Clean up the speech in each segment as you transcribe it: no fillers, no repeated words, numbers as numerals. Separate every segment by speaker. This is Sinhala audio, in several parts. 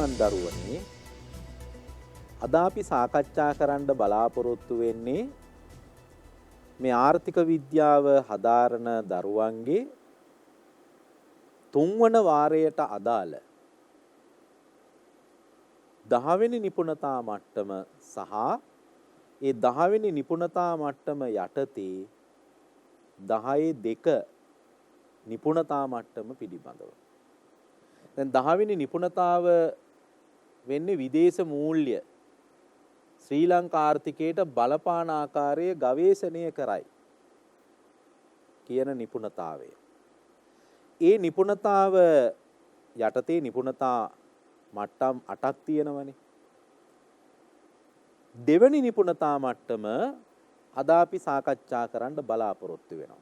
Speaker 1: පින්වත් දරුවනේ අද අපි සාකච්ඡා කරන්න බලාපොරොත්තු වෙන්නේ මේ ආර්ථික විද්‍යාව හදාරන දරුවන්ගේ තුන්වන වාරයට අදාළ 10 වෙනි නිපුණතා මට්ටම සහ ඒ 10 වෙනි නිපුණතා මට්ටම යටතේ 10.2 නිපුණතා මට්ටම පිළිබඳව. දැන් 10 වෙනි නිපුණතාව වෙන්නේ විදේශ මූල්‍ය ශ්‍රී ලංකා ආර්ථිකයට බලපාන ආකාරය ගවේෂණය කරයි කියන නිපුණතාවය. ඒ නිපුණතාව යටතේ නිපුණතා මට්ටම් 8ක් තියෙනවනේ. දෙවැනි නිපුණතා මට්ටම අද අපි සාකච්ඡා කරන්න බලාපොරොත්තු වෙනවා.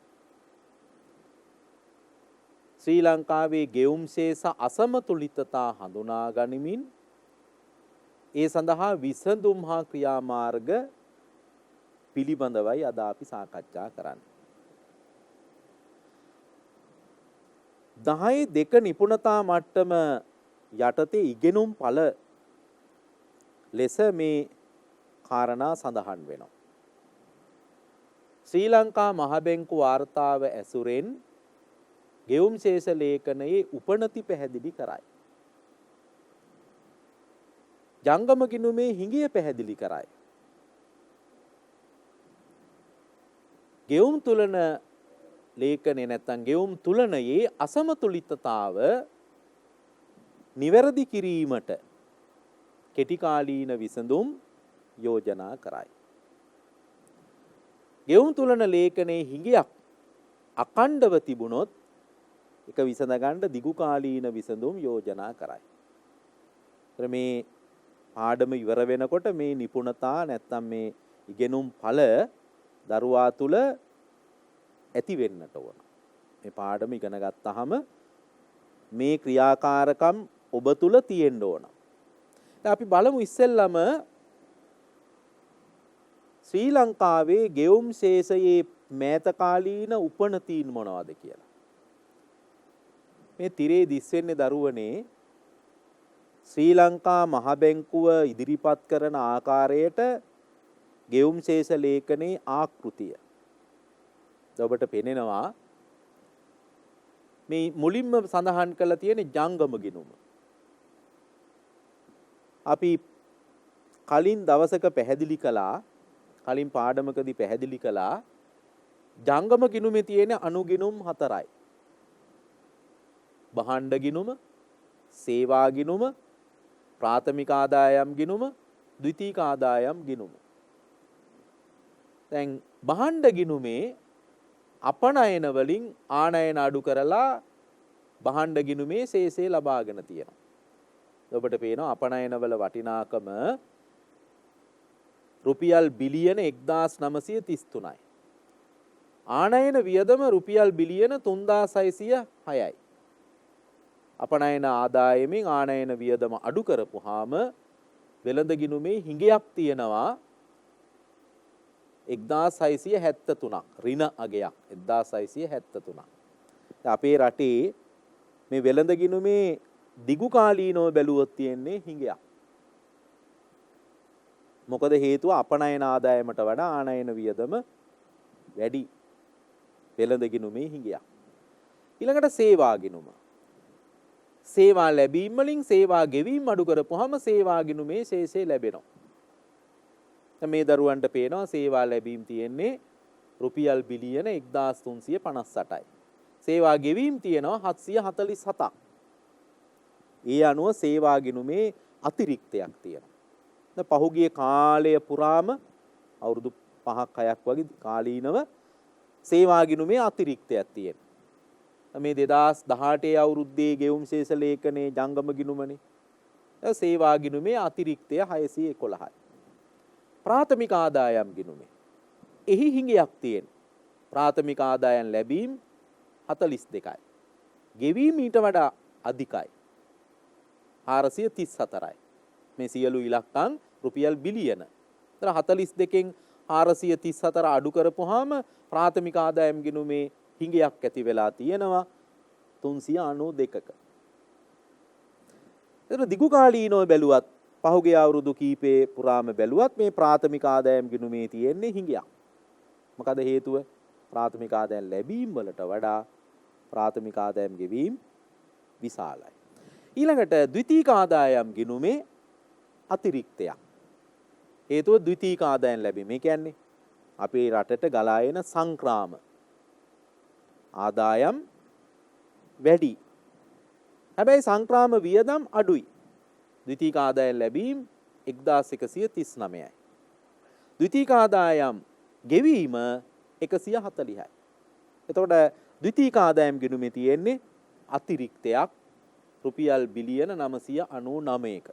Speaker 1: ශ්‍රී ලංකාවේ ගෙවුම් ශේෂ අසමතුලිතතා හඳුනා ගනිමින් ඒ සඳහා විසඳුම් හා ක්‍රියාමාර්ග පිළිබඳවයි අද අපි සාකච්ඡා කරන්නේ. 10.2 නිපුණතා මට්ටම යටතේ ඉගෙනුම් ඵල ලෙස මේ කාරණා සඳහන් වෙනවා. ශ්‍රී ලංකා මහ බැංකු වාර්තාව ඇසුරෙන් ගෙවුම් ශේෂ ලේඛනයේ උපනති පැහැදිලි කරයි. ජංගම ගිණුමේ හිඟිය පැහැදිලි කරයි. ගෙවුම් තුලන ලේඛනේ නැත්නම් ගෙවුම් තුලනයේ අසමතුලිතතාව නිවැරදි කිරීමට කෙටි කාලීන විසඳුම් යෝජනා කරයි. ගෙවුම් තුලන ලේඛනයේ හිඟයක් අකණ්ඩව තිබුණොත් එක විසඳ ගන්න දිගු කාලීන විසඳුම් යෝජනා කරයි. මේ පාඩම ඉවර වෙනකොට මේ නිපුණතා නැත්නම් මේ ඉගෙනුම් ඵල දරුවා තුල ඇති වෙන්නට ඕන. මේ පාඩම ඉගෙන ගත්තාම මේ ක්‍රියාකාරකම් ඔබ තුල තියෙන්න ඕන. දැන් අපි බලමු ඉස්සෙල්ලම ශ්‍රී ලංකාවේ ගෙවුම් ශේෂයේ මෑත කාලීන උපනතීන් මොනවද කියලා. මේ තිරේ දිස් වෙන්නේ දරුවනේ ශ්‍රී ලංකා මහ බැංකුව ඉදිරිපත් කරන ආකාරයට ගෙවුම් ශේෂ ලේඛනයේ ආකෘතිය. ඔබට පේනවා මේ මුලින්ම සඳහන් කරලා තියෙන ජංගම ගිණුම. අපි කලින් දවසක පැහැදිලි කළා, කලින් පාඩමකදී පැහැදිලි කළා ජංගම ගිණුමේ තියෙන අනුගිණුම් 4යි. භාණ්ඩ ගිණුම, සේවා ගිණුම, ප්‍රාථමික ආදායම් ගිණුම, ද්විතීක ආදායම් ගිණුම. දැන් භාණ්ඩ ගිණුමේ අපනයන වලින් ආනයන අඩු කරලා භාණ්ඩ ගිණුමේ ශේෂය ලබාගෙන තියෙනවා. ඔබට පේනවා අපනයන වල වටිනාකම රුපියල් බිලියන 1933යි. ආනයන වියදම රුපියල් බිලියන 3606යි. අපනයන ආදායමෙන් ආනයන වියදම අඩු කරපුවාම වෙළඳ ගිණුමේ හිඟයක් තියෙනවා 1673ක් ඍණ අගයක් 1673ක්. අපේ රටේ මේ වෙළඳ ගිණුමේ දිගු කාලීනව බැලුවොත් තියෙන්නේ හිඟයක්. මොකද හේතුව අපනයන ආදායමට වඩා ආනයන වියදම වැඩි වෙළඳ ගිණුමේ හිඟයක්. ඊළඟට සේවා ගිණුම. සේවා ලැබීම වලින් සේවා ගෙවීම අඩු කරපුවාම සේවා ගිණුමේ ශේෂය ලැබෙනවා. මේ දරුවන්ට පේනවා සේවා ලැබීම් තියෙන්නේ රුපියල් බිලියන 1358යි. සේවා ගෙවීම් තියෙනවා 747ක්. ඒ අනුව සේවා ගිණුමේ අතිරික්තයක් තියෙනවා. දැන් පහුගිය කාලය පුරාම අවුරුදු 5ක් 6ක් වගේ කාලීනව සේවා ගිණුමේ අතිරික්තයක් තියෙනවා. මේ 2018 අවුරුද්දේ ගෙවුම් ශේෂ ලේඛනයේ ජංගම ගිණුමනේ. සේවා ගිණුමේ අතිරික්තය 611යි. ප්‍රාථමික ආදායම් ගිණුමේ එහි හිඟයක් තියෙනවා. ප්‍රාථමික ආදායම් ලැබීම් 42යි. ගෙවීම ඊට වඩා අධිකයි. 434යි. මේ සියලු ඉලක්කම් රුපියල් බිලියන. ඒතර 42කින් 434 අඩු කරපුවාම ප්‍රාථමික ආදායම් ගිණුමේ හිඟයක් ඇති වෙලා තියෙනවා 392ක. එතන දිගු කාලීනව බැලුවත් පහුගිය අවුරුදු කීපේ පුරාම බැලුවත් මේ ප්‍රාථමික ආදායම් ගිණුමේ තියෙන්නේ හිඟයක්. මොකද හේතුව? ප්‍රාථමික ආදායම් ලැබීම් වලට වඩා ප්‍රාථමික ආදායම් ගෙවීම් විශාලයි. ඊළඟට ද්විතීක ආදායම් ගිණුමේ අතිරික්තයක්. හේතුව ද්විතීක ආදායම් ලැබීම. මේ කියන්නේ අපේ රටට ගලා එන සංක්‍රාම ආදායම් වැඩි. හැබැයි සංක්‍රාම වියදම් අඩුයි. ද්විතීක ආදායම් ලැබීම් 1139යි. ද්විතීක ආදායම් ගෙවීම 140යි. එතකොට ද්විතීක ආදායම් ගිණුමේ තියෙන්නේ අතිරික්තයක් රුපියල් බිලියන 999ක.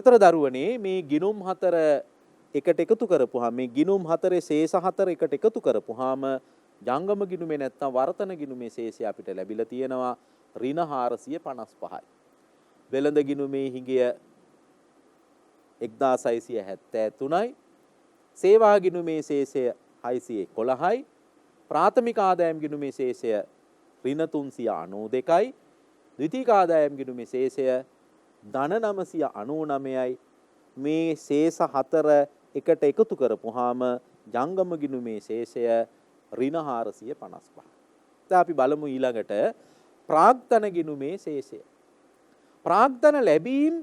Speaker 1: එතකොට දරුවනේ මේ ගිණුම් හතර එකට එකතු කරපුවාම මේ ගිණුම් හතරේ ශේෂ හතර එකට එකතු කරපුවාම ජංගම ගිණුමේ නැත්නම් වර්තන ගිණුමේ ශේෂය අපිට ලැබිලා තියෙනවා ඍණ 455යි. වෙළඳ ගිණුමේ හිඟය 1673යි. සේවා ගිණුමේ ශේෂය 611යි. ප්‍රාථමික ආදායම් ගිණුමේ ශේෂය ඍණ 392යි. ද්විතීක ආදායම් ගිණුමේ ශේෂය ධන 999යි. මේ ශේෂ හතර එකට එකතු කරපුවාම ජංගම ගිණුමේ ශේෂය ඍණ 455. දැන් අපි බලමු ඊළඟට ප්‍රාග්ධන ගිණුමේ ශේෂය. ප්‍රාග්ධන ලැබීම්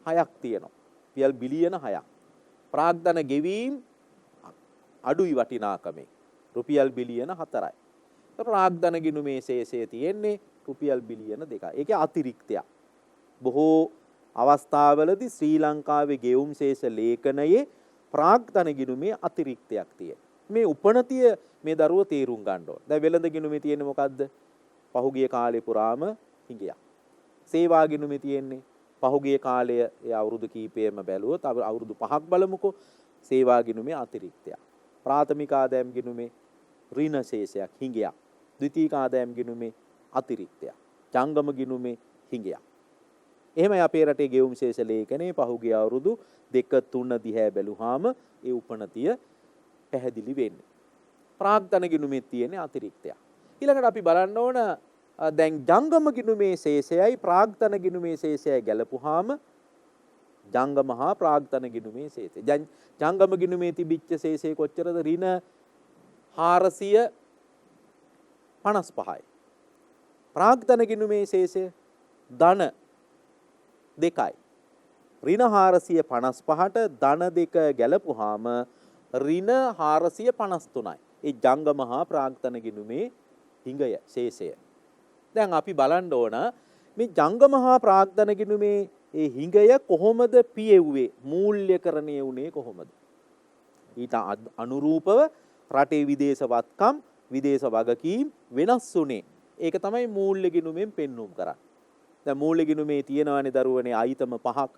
Speaker 1: 6ක් තියෙනවා. රුපියල් බිලියන 6ක්. ප්‍රාග්ධන ගෙවීම් අඩුයි වටිනාකමේ. රුපියල් බිලියන 4යි. ප්‍රාග්ධන ගිණුමේ ශේෂය තියෙන්නේ රුපියල් බිලියන 2යි. ඒකේ අතිරික්තයක්. බොහෝ අවස්ථාවලදී ශ්‍රී ලංකාවේ ගෙවුම් ශේෂ ලේඛනයේ ප්‍රාග්ධන ගිණුමේ අතිරික්තයක් තියෙනවා. මේ උපනතිය මේ දරුවෝ තේරුම් ගන්න ඕන. දැන් වෙළඳ ගිණුමේ තියෙන්නේ මොකද්ද? පහුගිය කාලේ පුරාම හිඟයක්. සේවා ගිණුමේ තියෙන්නේ පහුගිය කාලය ඒ අවුරුදු කීපෙම බැලුවොත් අවුරුදු 5ක් බලමුකෝ සේවා ගිණුමේ අතිරික්තයක්. ප්‍රාථමික ආදායම් ගිණුමේ ඍණ ශේෂයක් හිඟයක්. ද්විතීක ආදායම් ගිණුමේ අතිරික්තයක්. ජංගම ගිණුමේ හිඟයක්. එහෙමයි අපේ රටේ ගෙවුම් ශේෂ ලේඛනයේ පහුගිය අවුරුදු 2-3 දිහා බැලුවාම ඒ උපනතිය පැහැදිලි වෙන්නේ. ප්‍රාග්ධන ගිණුමේ තියෙන අතිරික්තයක්. ඊළඟට අපි බලන්න ඕන දැන් ජංගම ගිණුමේ ශේෂයයි ප්‍රාග්ධන ගිණුමේ ශේෂයයි ගැලපුවාම ජංගම හා ප්‍රාග්ධන ගිණුමේ ශේෂය. ජංගම ගිණුමේ තිබිච්ච ශේෂය කොච්චරද? ඍණ 455යි. ප්‍රාග්ධන ගිණුමේ ශේෂය ධන 2යි. ඍණ 455ට ධන 2 ගැලපුවාම ඍණ 453යි. ඒ ජංගම හා ප්‍රාග්ධන ගිණුමේ හිඟය ශේෂය. දැන් අපි බලන්න ඕන මේ ජංගම හා ප්‍රාග්ධන ගිණුමේ ඒ හිඟය කොහොමද පියෙව්වේ? මූල්‍යකරණය වුණේ කොහොමද? ඊට අනුරූපව රටේ විදේශ වත්කම් විදේශ වගකීම් වෙනස් වුණේ. ඒක තමයි මූල්‍ය ගිණුමෙන් පෙන්눔 කරන්නේ. දැන් මූල්‍ය ගිණුමේ තියෙනවානේ දරුවනේ අයිතම 5ක්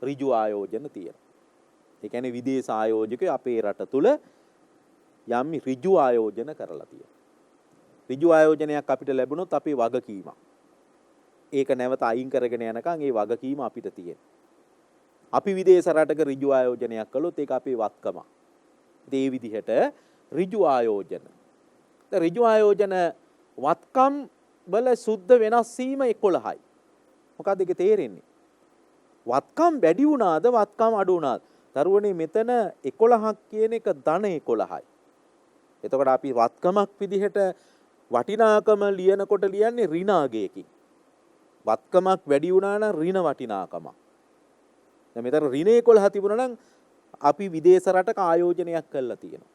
Speaker 1: ඍජු ආයෝජන තියෙනවා. ඒ කියන්නේ විදේශ ආයෝජකයෝ අපේ රට තුල යම් ඍජු ආයෝජන කරලා තියෙනවා. ඍජු ආයෝජනයක් අපිට ලැබුණොත් අපේ වගකීමක්. ඒක නැවත අයින් කරගෙන යනකම් ඒ වගකීම අපිට තියෙනවා. අපි විදේශ රටක ඍජු ආයෝජනයක් කළොත් ඒක අපේ වත්කම. ඒ විදිහට ඍජු ආයෝජන. ඍජු ආයෝජන වත්කම් වල සුද්ධ වෙනස් වීම 11යි. මොකක්ද ඒක තේරෙන්නේ? වත්කම් වැඩි වුණාද වත්කම් අඩු වුණාද? දරුවනේ මෙතන 11ක් කියන එක ධන 11යි. එතකොට අපි වත්කමක් විදිහට වටිනාකම ලියනකොට ලියන්නේ ඍණාගයකින්. වත්කමක් වැඩි වුණා නම් ඍණ වටිනාකමක්. දැන් මෙතන ඍණ 11 තිබුණා නම් අපි විදේශ රටක ආයෝජනයක් කරලා තියෙනවා.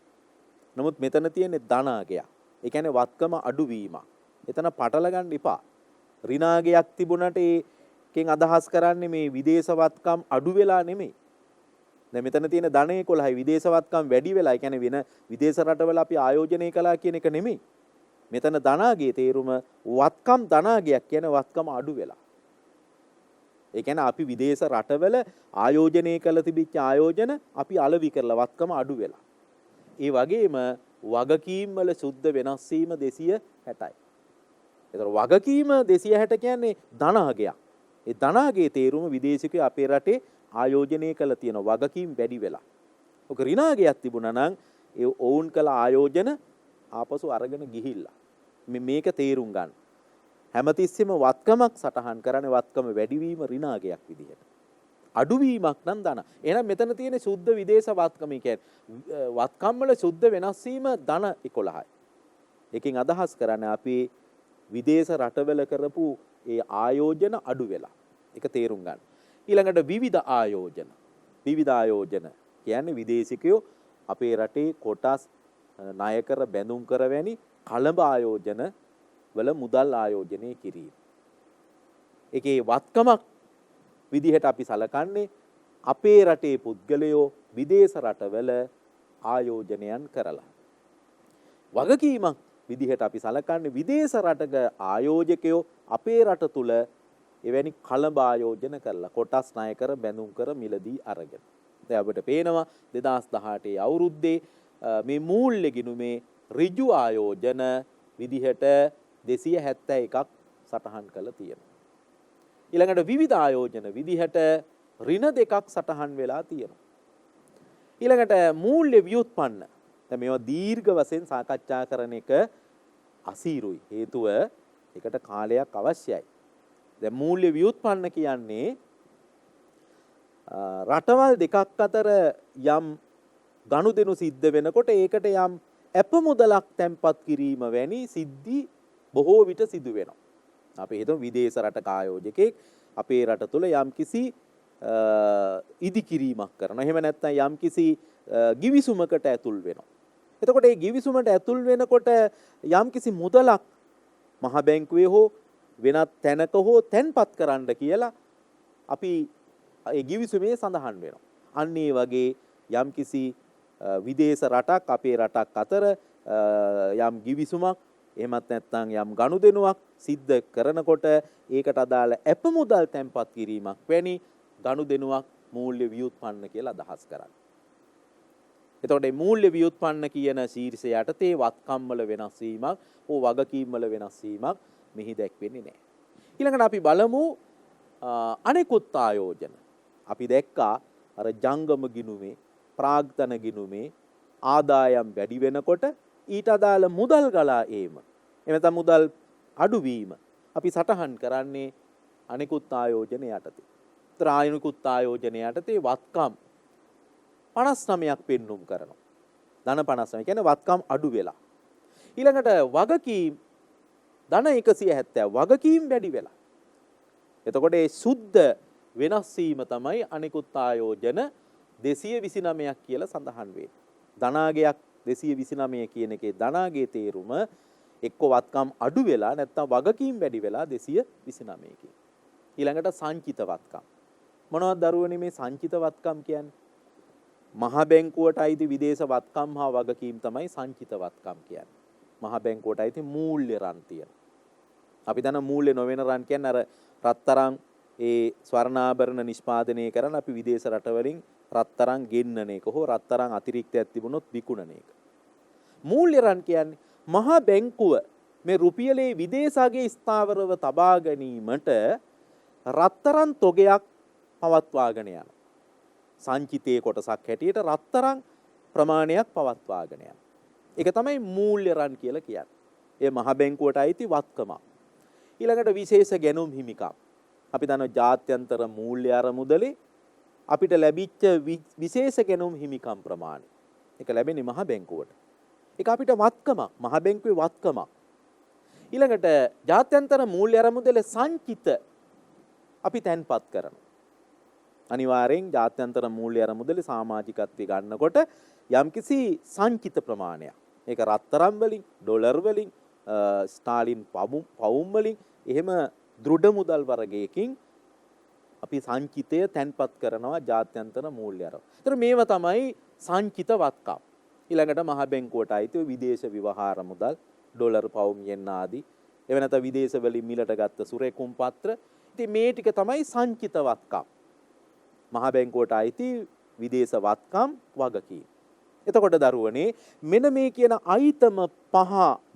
Speaker 1: නමුත් මෙතන තියෙන්නේ ධනාගයක්. ඒ කියන්නේ වත්කම අඩුවීමක්. එතන පටල ගන්න එපා. ඍණාගයක් තිබුණට ඒකෙන් අදහස් කරන්නේ මේ විදේශ වත්කම් අඩු වෙලා නෙමෙයි. දැන් මෙතන තියෙන ධන 11යි විදේශ වත්කම් වැඩි වෙලා. ඒ කියන්නේ වෙන විදේශ රටවල අපි ආයෝජනය කළා කියන එක නෙමෙයි. මෙතන ධනාගයේ තේරුම වත්කම් ධනාගයක් කියන වත්කම අඩු වෙලා. ඒ කියන්නේ අපි විදේශ රටවල ආයෝජනය කළ තිබිච්ච ආයෝජන අපි අලෙවි කරලා වත්කම අඩු වෙලා. ඒ වගේම වගකීම් වල සුද්ධ වෙනස් වීම 260යි. ඒතර වගකීම 260 කියන්නේ ධනාගයක්. ඒ ධනාගයේ තේරුම විදේශිකයෝ අපේ රටේ ආයෝජනය කළ තියෙන වගකීම් වැඩි වෙලා. ඔක ඍණාගයක් තිබුණා නම් ඒ ඔවුන් කළ ආයෝජන ආපසු අරගෙන ගිහිල්ලා. මේක තේරුම් ගන්න. හැමතිස්සෙම වත්කමක් සටහන් කරන්නේ වත්කම වැඩිවීම ඍණාගයක් විදිහට. අඩුවීමක් නම් ධන. එහෙනම් මෙතන තියෙන සුද්ධ විදේශ වත්කම කියන්නේ වත්කම් වල සුද්ධ වෙනස් වීම ධන 11යි. එකකින් අදහස් කරන්නේ අපි විදේශ රටවල කරපු ඒ ආයෝජන අඩු වෙලා. ඒක තේරුම් ගන්න. ඊළඟට විවිධ ආයෝජන. විවිධ ආයෝජන කියන්නේ විදේශිකයෝ අපේ රටේ කොටස් ණය කර බැඳුම් කර වැනි කලඹ ආයෝජන වල මුදල් ආයෝජනය කිරීම. ඒකේ වත්කමක් විදිහට අපි සලකන්නේ අපේ රටේ පුද්ගලයෝ විදේශ රටවල ආයෝජනයන් කරලා. වගකීමක් විදිහට අපි සලකන්නේ විදේශ රටක ආයෝජකයෝ අපේ රට තුල එවැනි කලඹ ආයෝජන කරලා කොටස් ණය කර බැඳුම් කර මිලදී අරගෙන. දැන් අපිට පේනවා 2018 අවුරුද්දේ මේ මූල්‍ය ගිණුමේ ඍජු ආයෝජන විදිහට 271ක් සටහන් කළා තියෙනවා. ඊළඟට විවිධ ආයෝජන විදිහට ඍණ 2ක් සටහන් වෙලා තියෙනවා. ඊළඟට මූල්‍ය ව්‍යුත්පන්න. දැන් මේවා දීර්ඝ වශයෙන් සාකච්ඡා කරන එක අසීරුයි. හේතුව ඒකට කාලයක් අවශ්‍යයි. දැන් මූල්‍ය ව්‍යුත්පන්න කියන්නේ රටවල් දෙකක් අතර යම් ගනුදෙනු සිද්ධ වෙනකොට ඒකට යම් අප මුදලක් තැන්පත් කිරීම වැනි සිද්ධි බොහෝ විට සිදු වෙනවා. අපි හිතමු විදේශ රටක ආයෝජකෙක් අපේ රට තුල යම්කිසි ඉදිකිරීමක් කරනවා. එහෙම නැත්නම් යම්කිසි ගිවිසුමකට ඇතුල් වෙනවා. එතකොට මේ ගිවිසුමට ඇතුල් වෙනකොට යම්කිසි මුදලක් මහ බැංකුවේ හෝ වෙනත් තැනක හෝ තැන්පත් කරන්න කියලා අපි ඒ ගිවිසුමේ සඳහන් වෙනවා. අන්න ඒ වගේ යම්කිසි විදේශ රටක් අපේ රටක් අතර යම් ගිවිසුමක් එහෙමත් නැත්නම් යම් ගනුදෙනුවක් සිද්ධ කරනකොට ඒකට අදාළ අප මුදල් තැන්පත් කිරීමක් වැනි ගනුදෙනුවක් මූල්‍ය ව්‍යුත්පන්න කියලා අදහස් කරන්නේ. එතකොට මේ මූල්‍ය ව්‍යුත්පන්න කියන ශීර්ෂය යටතේ වත්කම් වල වෙනස් වීමක් හෝ වගකීම් වල වෙනස් වීමක් මෙහි දැක්වෙන්නේ නැහැ. ඊළඟට අපි බලමු අනෙකුත් ආයෝජන. අපි දැක්කා අර ජංගම ගිණුමේ ප්‍රාග්ධන ගිණුමේ ආදායම් වැඩි වෙනකොට ඊට අදාළ මුදල් ගලා ඒම එමෙතන මුදල් අඩුවීම අපි සටහන් කරන්නේ අනෙකුත් ආයෝජන යටතේ. ඒතර අනෙකුත් ආයෝජන යටතේ වත්කම් 59ක් පෙන්눔 කරනවා. ධන 59 කියන්නේ වත්කම් අඩු වෙලා. ඊළඟට වගකීම් ධන 170 වගකීම් වැඩි වෙලා. එතකොට ඒ සුද්ධ වෙනස් වීම තමයි අනිකුත් ආයෝජන 229ක් කියලා සඳහන් වෙන්නේ. ධනාගයක් 229 කියන එකේ ධනාගයේ තේරුම එක්ක වත්කම් අඩු වෙලා නැත්නම් වගකීම් වැඩි වෙලා 229 කියන. ඊළඟට සංචිත වත්කම්. මොනවද දරුවනේ මේ සංචිත වත්කම් කියන්නේ? මහ බැංකුවට අයිති විදේශ වත්කම් හා වගකීම් තමයි සංචිත වත්කම් කියන්නේ. මහ බැංකුවට අයිති මූල්‍ය රන් තියෙන. අපි දන්න මූල්‍ය නොවන රන් කියන්නේ අර රත්තරන් ඒ ස්වර්ණාභරණ නිෂ්පාදනය කරන අපි විදේශ රටවලින් රත්තරන් ගෙන්නන එක හෝ රත්තරන් අතිරික්තයක් තිබුණොත් විකුණන එක. මූල්‍ය රන් කියන්නේ මහා බැංකුව මේ රුපියලේ විදේශාගේ ස්ථාවරව තබා ගැනීමට රත්තරන් තොගයක් පවත්වාගෙන යනවා. සංචිතයේ කොටසක් හැටියට රත්තරන් ප්‍රමාණයක් පවත්වාගෙන යනවා. ඒක තමයි මූල්‍ය රන් කියලා කියන්නේ. ඒ මහ බැංකුවට අයිති වත්කමක්. ඊළඟට විශේෂ ගැනුම් හිමිකම්. අපි දන්නවා ජාත්‍යන්තර මූල්‍ය අරමුදලේ අපිට ලැබිච්ච විශේෂ ගැනුම් හිමිකම් ප්‍රමාණය. ඒක ලැබෙන්නේ මහ බැංකුවට. ඒක අපිට වත්කමක්, මහ බැංකුවේ වත්කමක්. ඊළඟට ජාත්‍යන්තර මූල්‍ය අරමුදලේ සංචිත අපි තැන්පත් කරනවා. අනිවාර්යෙන් ජාත්‍යන්තර මූල්‍ය අරමුදලේ සමාජිකත්වය ගන්නකොට යම්කිසි සංචිත ප්‍රමාණයක්. ඒක රත්තරන් වලින්, ඩොලර් වලින්, ස්ටාලින් පවුම් වලින් එහෙම දෘඩ මුදල් වර්ගයකින් අපි සංචිතය තැන්පත් කරනවා ජාත්‍යන්තර මූල්‍ය අරමුදල. ඒතර මේවා තමයි සංචිත වත්කම්. ඊළඟට මහ බැංකුවට අයිති විදේශ විවහාර මුදල්, ඩොලර් පවුම් යෙන් ආදී. එව නැත්නම් විදේශ වලින් මිලට ගත්ත සුරේකුම් පත්‍ර. ඉතින් මේ ටික තමයි සංචිත වත්කම්. මහ බැංකුවට අයිති විදේශ වත්කම් වගකීම්. එතකොට දරුවනේ මෙන්න මේ කියන අයිතම පහ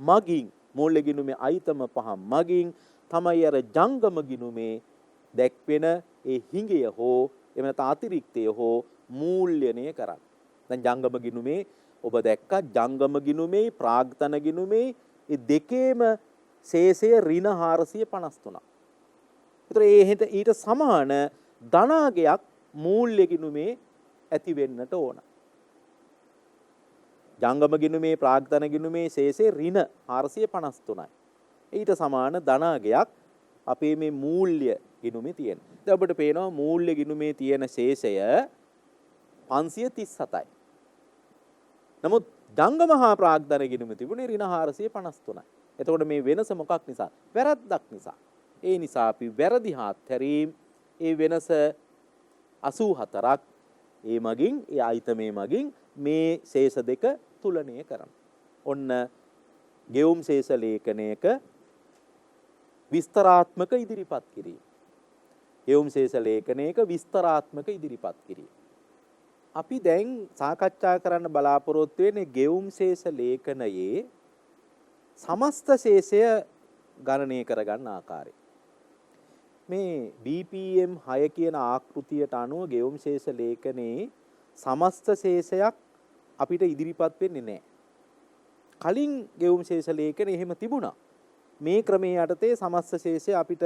Speaker 1: මගින් මූල්‍ය ගිණුමේ අයිතම පහ මගින් තමයි අර ජංගම ගිණුමේ දැක්වෙන ඒ හිඟය හෝ එව නැත්නම් අතිරික්තය හෝ මූල්‍යණය කරන්නේ. දැන් ජංගම ගිණුමේ ඔබ දැක්කා ජංගම ගිණුමේ ප්‍රාග්ධන ගිණුමේ මේ දෙකේම ශේෂය ඍණ 453ක්. ඒතර ඊට සමාන ධනාගයක් මූල්‍ය ගිණුමේ ඇති වෙන්නට ඕන. ජංගම ගිණුමේ ප්‍රාග්ධන ගිණුමේ ශේෂය ඍණ 453යි. ඊට සමාන ධනාගයක් අපේ මේ මූල්‍ය ගිණුමේ තියෙන. දැන් ඔබට පේනවා මූල්‍ය ගිණුමේ තියෙන ශේෂය 537යි. නමුත් ජංගම හා ප්‍රාග්ධන ගිණුමේ තිබුණේ ඍණ 453යි. එතකොට මේ වෙනස මොකක් නිසා? වැරද්දක් නිසා. ඒ නිසා අපි වැරදි හා හැරීම් ඒ වෙනස 84ක් ඒ මගින් ඒ අයිතමේ මගින් මේ ශේෂ දෙක තුලනය කරනවා. ඔන්න ගෙවුම් ශේෂ ලේඛනයක විස්තරාත්මක ඉදිරිපත් කිරීම. ගෙවුම් ශේෂ ලේඛනයක විස්තරාත්මක ඉදිරිපත් කිරීම. අපි දැන් සාකච්ඡා කරන්න බලාපොරොත්තු වෙන්නේ ගෙවුම් ශේෂ ලේඛනයේ සමස්ත ශේෂය ගණනය කරගන්න ආකාරය. මේ BPM 6 කියන ආකෘතියට අනුව ගෙවුම් ශේෂ ලේඛනයේ සමස්ත ශේෂයක් අපිට ඉදිරිපත් වෙන්නේ නැහැ. කලින් ගෙවුම් ශේෂ ලේඛනේ එහෙම තිබුණා. මේ ක්‍රමයේ යටතේ සමස්ත ශේෂය අපිට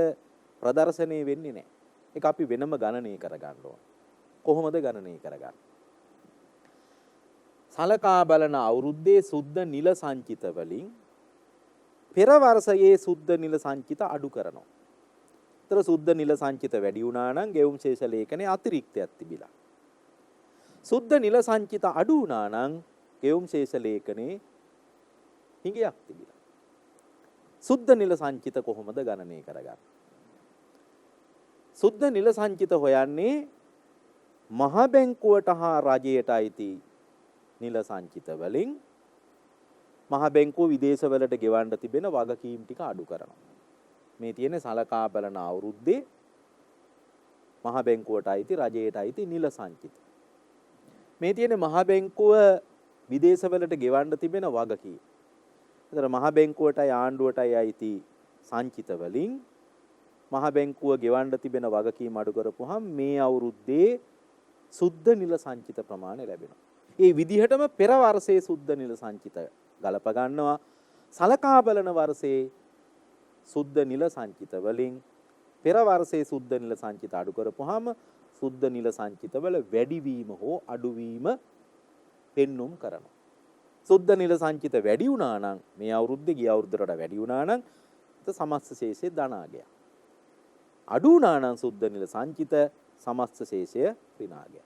Speaker 1: ප්‍රදර්ශනය වෙන්නේ නැහැ. ඒක අපි වෙනම ගණනය කරගන්න ඕන. කොහොමද ගණනය කරගන්නේ? සලකා බලන අවුරුද්දේ සුද්ධ නිල සංචිත වලින් පෙර වර්ෂයේ සුද්ධ නිල සංචිත අඩු කරනවා. ඒතර සුද්ධ නිල සංචිත වැඩි වුණා නම් ගෙවුම් ශේෂ ලේඛනයේ අතිරික්තයක් තිබිලා. සුද්ධ නිල සංචිත අඩු වුණා නම් ගෙවුම් ශේෂ ලේඛනයේ හිඟයක් තිබිලා. සුද්ධ නිල සංචිත කොහොමද ගණනය කරගන්නේ? සුද්ධ නිල සංචිත හොයන්නේ මහ බැංකුවට හා රජයට අයිති නිල සංචිත වලින් මහ බැංකුව විදේශවලට ගෙවන්න තිබෙන වගකීම් ටික අඩු කරනවා. මේ තියෙන්නේ සලකා බලන අවුරුද්දේ මහ බැංකුවට අයිති රජයට අයිති නිල සංචිත. මේ තියෙන්නේ මහ බැංකුව විදේශවලට ගෙවන්න තිබෙන වගකීම්. ඒතර මහ බැංකුවටයි ආණ්ඩුවටයි අයිති සංචිත වලින් මහ බැංකුව ගෙවන්න තිබෙන වගකීම් අඩු කරපුවාම මේ අවුරුද්දේ සුද්ධ නිල සංචිත ප්‍රමාණය ලැබෙනවා. ඒ විදිහටම පෙර වර්ෂයේ සුද්ධ නිල සංචිත ගලප ගන්නවා. සලකා බලන වර්ෂයේ සුද්ධ නිල සංචිත වලින් පෙර වර්ෂයේ සුද්ධ නිල සංචිත අඩු කරපුවාම සුද්ධ නිල සංචිත වල වැඩිවීම හෝ අඩුවීම පෙන්눔 කරනවා. සුද්ධ නිල සංචිත වැඩි වුණා නම් මේ අවුරුද්දේ ගිය අවුරුද්දට වැඩි වුණා නම් සමස්ත ශේෂයේ ධනාගය. අඩු වුණා නම් සුද්ධ නිල සංචිත සමස්ත ශේෂය ඍණාගය.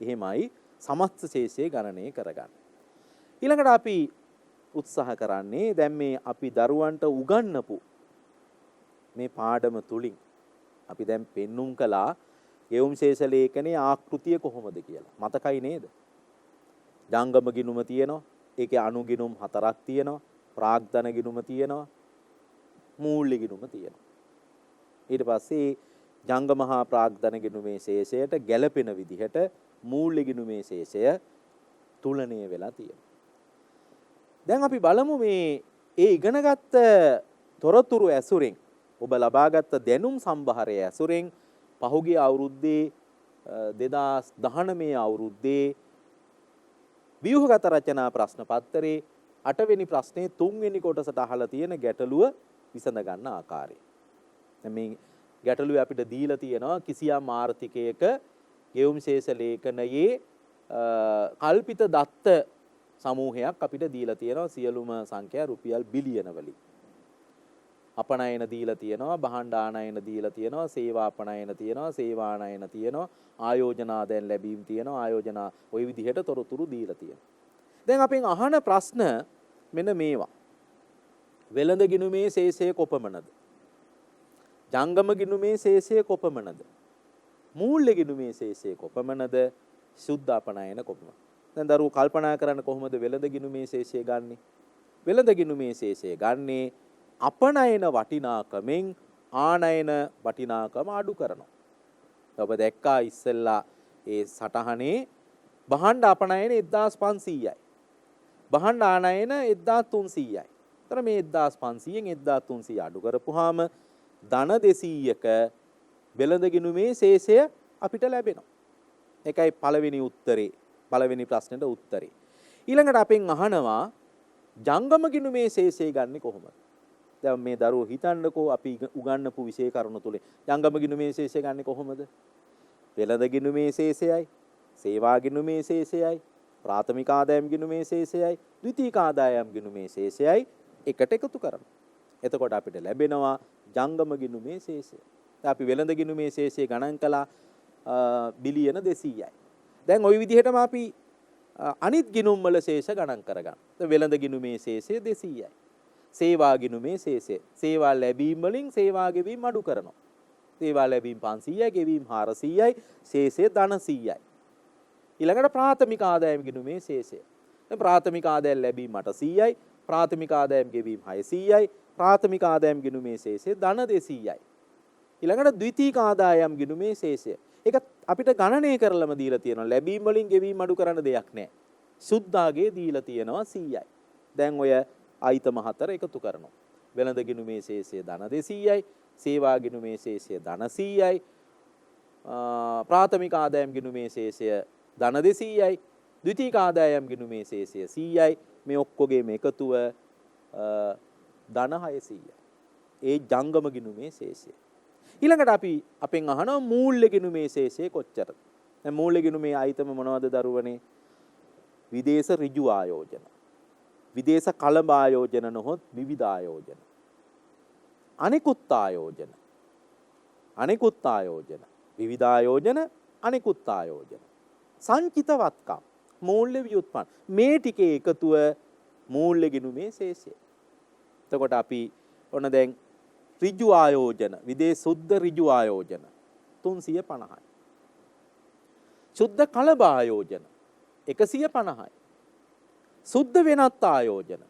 Speaker 1: එහෙමයි සමස්ත ශේෂය ගණනය කරගන්න. ඊළඟට අපි උත්සාහ කරන්නේ දැන් මේ අපි දරුවන්ට උගන්වපු මේ පාඩම තුලින් අපි දැන් පෙන්눔 කළා ගෙවුම් ශේෂ ලේඛනයේ ආකෘතිය කොහොමද කියලා. මතකයි නේද? ජංගම ගිණුම තියෙනවා. ඒකේ අණු ගිණුම් 4ක් තියෙනවා. ප්‍රාග්ධන ගිණුම තියෙනවා. මූල්‍ය ගිණුම තියෙනවා. ඊට පස්සේ ජංගම හා ප්‍රාග්ධන ගිණුමේ ශේෂයට ගැළපෙන විදිහට මූල්‍ය ගිණුමේ ශේෂය තුලණය වෙලා තියෙනවා. දැන් අපි බලමු මේ ඒ ඉගෙනගත්ත තොරතුරු ඇසුරෙන් ඔබ ලබාගත් දැනුම් සම්භාරය ඇසුරෙන් පහුගිය අවුරුද්දේ 2019 අවුරුද්දේ ව්‍යුහගත රචනා ප්‍රශ්න පත්‍රයේ 8 වෙනි ප්‍රශ්නේ 3 වෙනි කොටසට අහලා තියෙන ගැටලුව විසඳ ගන්න ආකාරය. දැන් මේ ගැටලුව අපිට දීලා තියෙනවා කිසියම් ආර්ථිකයක ගෙවුම් ශේෂ ලේඛනයේ කල්පිත දත්ත සමූහයක් අපිට දීලා තියෙනවා සියලුම සංඛ්‍යා රුපියල් බිලියන වලින්. අපනයන දීලා තියෙනවා, භාණ්ඩ ආනයන දීලා තියෙනවා, සේවා අපනයන තියෙනවා, සේවා ආනයන තියෙනවා, ආයෝජනා දැන් ලැබීම් තියෙනවා, ආයෝජනා ওই විදිහට තොරතුරු දීලා තියෙනවා. දැන් අපෙන් අහන ප්‍රශ්න මෙන්න මේවා. වෙළඳ ගිණුමේ ශේෂය කොපමණද? ජංගම ගිණුමේ ශේෂය කොපමණද? මූල්‍ය ගිණුමේ ශේෂය කොපමණද? සුද්ධ අපනයන කොපමණද? දැන් දරුවෝ කල්පනා කරන්න කොහොමද වෙළඳ ගිණුමේ ශේෂය ගන්නෙ? වෙළඳ ගිණුමේ ශේෂය ගන්නේ අපනයන වටිනාකමෙන් ආනයන වටිනාකම අඩු කරනවා. ඔබ දැක්කා ඉස්සෙල්ලා ඒ සටහනේ භාණ්ඩ අපනයන 1500යි. භාණ්ඩ ආනයන 1300යි. එතන මේ 1500න් 1300 අඩු කරපුවාම ධන 200ක වෙළඳ ගිණුමේ ශේෂය අපිට ලැබෙනවා. ඒකයි පළවෙනි උත්තරේ. පළවෙනි ප්‍රශ්නෙට උත්තරේ. ඊළඟට අපෙන් අහනවා ජංගම ගිණුමේ ශේෂය ගන්නෙ කොහොමද? දැන් මේ දරුවෝ හිතන්නකෝ අපි උගන්වපු විෂය කරුණු තුලින් ජංගම ගිණුමේ ශේෂය ගන්න කොහොමද? වෙළඳ ගිණුමේ ශේෂයයි, සේවා ගිණුමේ ශේෂයයි, ප්‍රාථමික ආදායම් ගිණුමේ ශේෂයයි, ද්විතීයික ආදායම් ගිණුමේ ශේෂයයි එකට එකතු කරනවා. එතකොට අපිට ලැබෙනවා ජංගම ගිණුමේ ශේෂය. දැන් අපි වෙළඳ ගිණුමේ ශේෂය ගණන් කළා බිලියන 200යි. දැන් ওই විදිහටම අපි අනිත් ගිණුම් වල ශේෂ ගණන් කරගන්න. දැන් වෙළඳ ගිණුමේ ශේෂය 200යි. සේවා ගිණුමේ ශේෂය. සේවා ලැබීම් වලින් සේවා ගෙවීම් අඩු කරනවා. සේවා ලැබීම් 500යි, ගෙවීම් 400යි, ශේෂය ධන 100යි. ඊළඟට ප්‍රාථමික ආදායම් ගිණුමේ ශේෂය. දැන් ප්‍රාථමික ආදායම් ලැබීම් 800යි, ප්‍රාථමික ආදායම් ගෙවීම් 600යි, ප්‍රාථමික ආදායම් ගිණුමේ ශේෂය ධන 200යි. ඊළඟට ද්විතීයික ආදායම් ගිණුමේ ශේෂය. ඒක අපිට ගණනය කරලම දීලා තියෙනවා. ලැබීම් වලින් ගෙවීම් අඩු කරන්න දෙයක් නැහැ. සුද්ධාගේ දීලා තියෙනවා 100යි. දැන් ඔය ආයිතම 4 එකතු කරනවා. වෙළඳ ගිණුමේ ශේෂය ධන 200යි, සේවා ගිණුමේ ශේෂය ධන 100යි, ප්‍රාථමික ආදායම් ගිණුමේ ශේෂය ධන 200යි, ද්විතීයික ආදායම් ගිණුමේ ශේෂය 100යි. මේ ඔක්කොගේම එකතුව ධන 600යි. ඒ ජංගම ගිණුමේ ශේෂය. ඊළඟට අපි අපෙන් අහනවා මූල්‍ය ගිණුමේ ශේෂය කොච්චරද? දැන් මූල්‍ය ගිණුමේ ආයිතම මොනවද දරුවනේ? විදේශ ඍජු ආයෝජන. විදේශ කලබ ආයෝජන නොහොත් විවිධ ආයෝජන. අනිකුත් ආයෝජන. අනිකුත් ආයෝජන. විවිධ ආයෝජන, අනිකුත් ආයෝජන. සංචිතවත්කම්, මූල්‍ය ව්‍යුත්පන්න. මේ ටිකේ එකතුව මූල්‍ය ගිණුමේ ශේෂය. එතකොට අපි ඔන්න දැන් ඍජු ආයෝජන, විදේශ සුද්ධ ඍජු ආයෝජන 350යි. සුද්ධ කලබ ආයෝජන 150යි. සුද්ධ වෙනත් ආයෝජන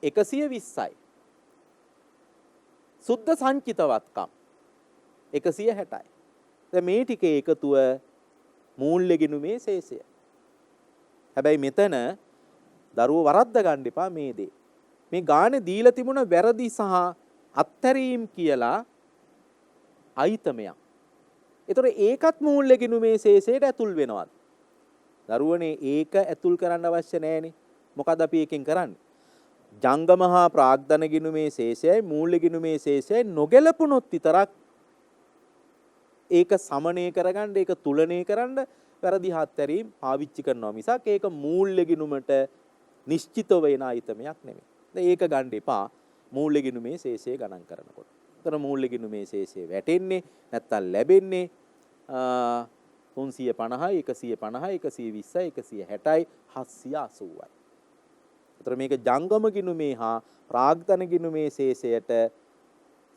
Speaker 1: 120යි. සුද්ධ සංචිතවත්කම් 160යි. දැන් මේ ටිකේ එකතුව මූල්‍ය ගිණුමේ ශේෂය. හැබැයි මෙතන දරුවෝ වරද්ද ගන්න එපා මේ දේ. මේ ගානේ දීලා තිබුණ වැරදි සහ අත්හැරීම් කියලා අයිතමයක්. ඒතර ඒකත් මූල්‍ය ගිණුමේ ශේෂයට ඇතුල් වෙනවද? දරුවනේ ඒක ඇතුල් කරන්න අවශ්‍ය නැහැනේ. මොකද අපි එකෙන් කරන්නේ? ජංගම හා ප්‍රාග්ධන ගිණුමේ ශේෂයයි මූල්‍ය ගිණුමේ ශේෂයයි නොගැලපුණොත් විතරක් ඒක සමනය කරගන්න, ඒක තුලනය කරන්න වැරදි හත්හැරීම් පාවිච්චි කරනවා මිසක් ඒක මූල්‍ය ගිණුමට නිශ්චිතව වෙන අයිතමයක් නෙමෙයි. දැන් ඒක ගන්න එපා මූල්‍ය ගිණුමේ ශේෂය ගණන් කරනකොට. ඒතර මූල්‍ය ගිණුමේ ශේෂය වැටෙන්නේ නැත්තම් ලැබෙන්නේ 350යි, 150යි, 120යි, 160යි, 780යි. ඒතර මේක ජංගම ගිණුමේ හා ප්‍රාග්ධන ගිණුමේ ශේෂයට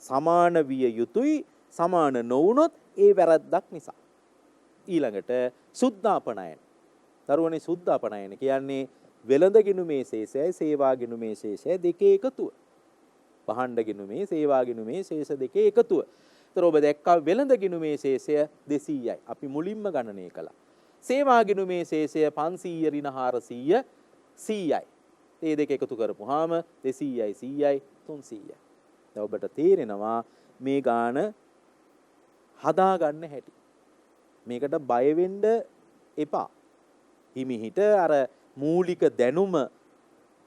Speaker 1: සමාන විය යුතුයි. සමාන නොවුනොත් ඒ වැරද්දක් නිසා. ඊළඟට සුද්ධාපනයන. දරුවනේ සුද්ධාපනයන කියන්නේ වෙළඳ ගිණුමේ ශේෂයයි සේවා ගිණුමේ ශේෂය දෙකේ එකතුව. භාණ්ඩ ගිණුමේ සේවා ගිණුමේ ශේෂ දෙකේ එකතුව. ඒතර ඔබ දැක්කා වෙළඳ ගිණුමේ ශේෂය 200යි. අපි මුලින්ම ගණනය කළා. සේවා ගිණුමේ ශේෂය 500 ඍණ 400 100යි. මේ දෙක එකතු කරපුවාම 200යි 100යි 300යි. දැන් ඔබට තේරෙනවා මේ ගාන හදාගන්න හැටි. මේකට බය වෙන්න එපා. හිමිහිට අර මූලික දැනුම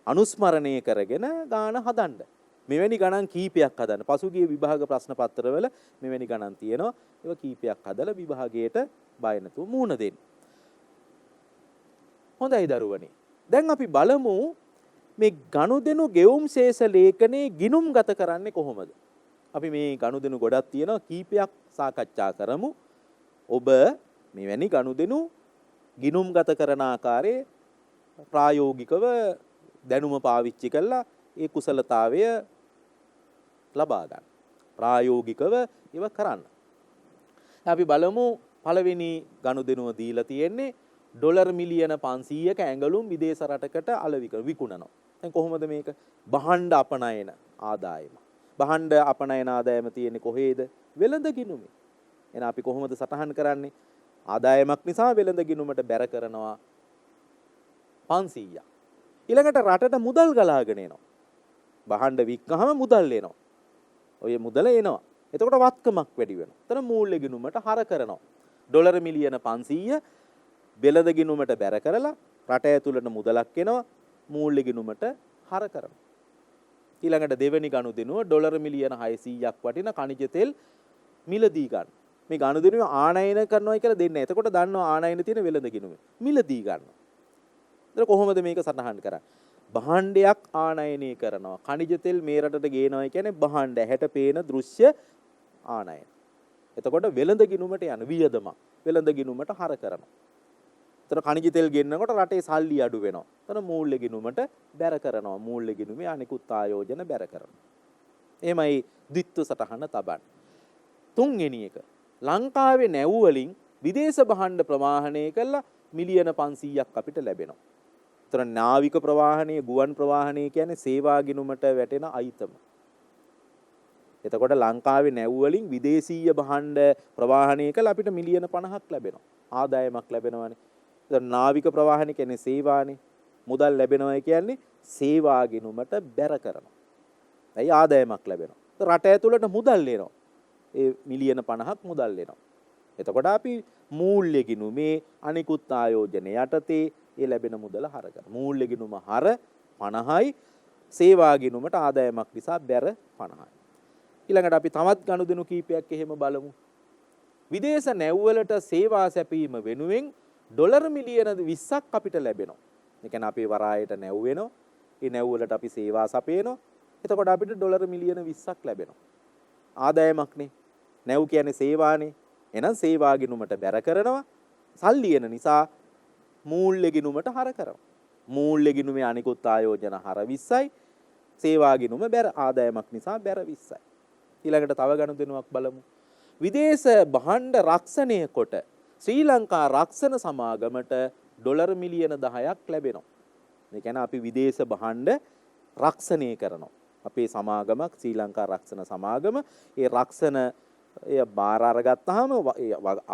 Speaker 1: අනුස්මරණය කරගෙන ගාන හදන්න. මෙවැනි ගණන් කීපයක් හදන්න. පසුගිය විභාග ප්‍රශ්න පත්‍රවල මෙවැනි ගණන් තියෙනවා. ඒක කීපයක් හදලා විභාගයට බය නැතුව මූණ දෙන්න. හොඳයි දරුවනේ. දැන් අපි බලමු මේ ගනුදෙනු ගෙවුම් ශේෂ ලේඛනයේ ගිණුම් ගත කරන්නේ කොහොමද? අපි මේ ගනුදෙනු ගොඩක් තියෙනවා කීපයක් සාකච්ඡා කරමු. ඔබ මෙවැනි ගනුදෙනු ගිණුම් ගත කරන ආකාරයේ ප්‍රායෝගිකව දැනුම පාවිච්චි කරලා ඒ කුසලතාවය ලබා ගන්න. ප්‍රායෝගිකව ඒව කරන්න. අපි බලමු පළවෙනි ගනුදෙනුව දීලා තියෙන්නේ ඩොලර් මිලියන 500ක ඇඟලුම් විදේශ රටකට විකුණනවා. දැන් කොහොමද මේක? භාණ්ඩ අපනයන ආදායම. භාණ්ඩ අපනයන ආදායම තියෙන්නේ කොහේද? වෙළඳ ගිණුමේ. එහෙනම් අපි කොහොමද සටහන් කරන්නේ? ආදායමක් නිසා වෙළඳ ගිණුමට බැර කරනවා 500ක්. ඊළඟට රටට මුදල් ගලාගෙන එනවා. භාණ්ඩ වික්කහම මුදල් එනවා. ඔය මුදල එනවා. එතකොට වත්කමක් වැඩි වෙනවා. එතන මූල්‍ය ගිණුමට හර කරනවා. ඩොලර් මිලියන 500 වෙළඳ ගිණුමට බැර කරලා රට ඇතුළට මුදලක් එනවා. මූල්‍ය ගිණුමට හර කරනවා. ඊළඟට දෙවෙනි ගනුදෙනුව ඩොලර් මිලියන 600ක් වටින khනිජ තෙල් මිලදී ගන්න. මේ ගනුදෙනුව ආනයන කරනවා කියලා දෙන්නේ. එතකොට දන්නවා ආනයන තියෙන වෙළඳ ගිණුම. මිලදී ගන්නවා. එතකොට කොහොමද මේක සටහන් කරන්නේ? භාණ්ඩයක් ආනයනය කරනවා. khනිජ තෙල් මේ රටට ගේනවා කියන්නේ භාණ්ඩ හැට පේන දෘශ්‍ය ආනයන. එතකොට වෙළඳ ගිණුමට යන වියදම වෙළඳ ගිණුමට හර කරනවා. එතකොට khනිජ තෙල් ගෙන්නකොට රටේ සල්ලි අඩු වෙනවා. එතකොට මූල්‍ය ගිණුමට බැර කරනවා. මූල්‍ය ගිණුමේ අනිකුත් ආයෝජන බැර කරනවා. එහෙමයි ද්විත්ව සටහන තබන්නේ. තුන්වෙනි එක ලංකාවේ නැව් වලින් විදේශ භාණ්ඩ ප්‍රවාහනය කළා මිලියන 500ක් අපිට ලැබෙනවා. ඒතර නාවික ප්‍රවාහනය, ගුවන් ප්‍රවාහනය කියන්නේ සේවා ගිණුමට වැටෙන අයිතම. එතකොට ලංකාවේ නැව් වලින් විදේශීය භාණ්ඩ ප්‍රවාහනය කළා අපිට මිලියන 50ක් ලැබෙනවා. ආදායමක් ලැබෙනවානේ. ඒතර නාවික ප්‍රවාහනය කියන්නේ සේවානේ. මුදල් ලැබෙනවා කියන්නේ සේවා ගිණුමට බැර කරනවා. ඇයි ආදායමක් ලැබෙනවා. රට ඇතුළට මුදල් එනවා. ඒ මිලියන 50ක් මුදල් එනවා. එතකොට අපි මූල්‍ය ගිණුමේ අනිකුත් ආයෝජන යටතේ ඒ ලැබෙන මුදල හර කරනවා. මූල්‍ය ගිණුම හර 50යි සේවා ගිණුමට ආදායමක් නිසා බැර 50යි. ඊළඟට අපි තවත් ගනුදෙනු කීපයක් එහෙම බලමු. විදේශ නැව්වලට සේවා සැපීම වෙනුවෙන් ඩොලර් මිලියන 20ක් අපිට ලැබෙනවා. ඒ කියන්නේ අපේ වරායට නැව් වෙනවා. ඒ නැව්වලට අපි සේවා සපයනවා. එතකොට අපිට ඩොලර් මිලියන 20ක් ලැබෙනවා. ආදායමක්නේ. නැව් කියන්නේ සේවානේ. එහෙනම් සේවා ගිණුමට බැර කරනවා. සල්ලි එන නිසා මූල්‍ය ගිණුමට හර කරනවා. මූල්‍ය ගිණුමේ අනිකුත් ආයෝජන හර 20යි. සේවා ගිණුම බැර ආදායමක් නිසා බැර 20යි. ඊළඟට තව ගනුදෙනුවක් බලමු. විදේශ භාණ්ඩ රක්ෂණය කොට ශ්‍රී ලංකා රක්ෂණ සමාගමට ඩොලර් මිලියන 10ක් ලැබෙනවා. ඒ කියන්නේ අපි විදේශ භාණ්ඩ රක්ෂණය කරනවා. අපේ සමාගමක් ශ්‍රී ලංකා රක්ෂණ සමාගම ඒ රක්ෂණ එය බාර අරගත්තාම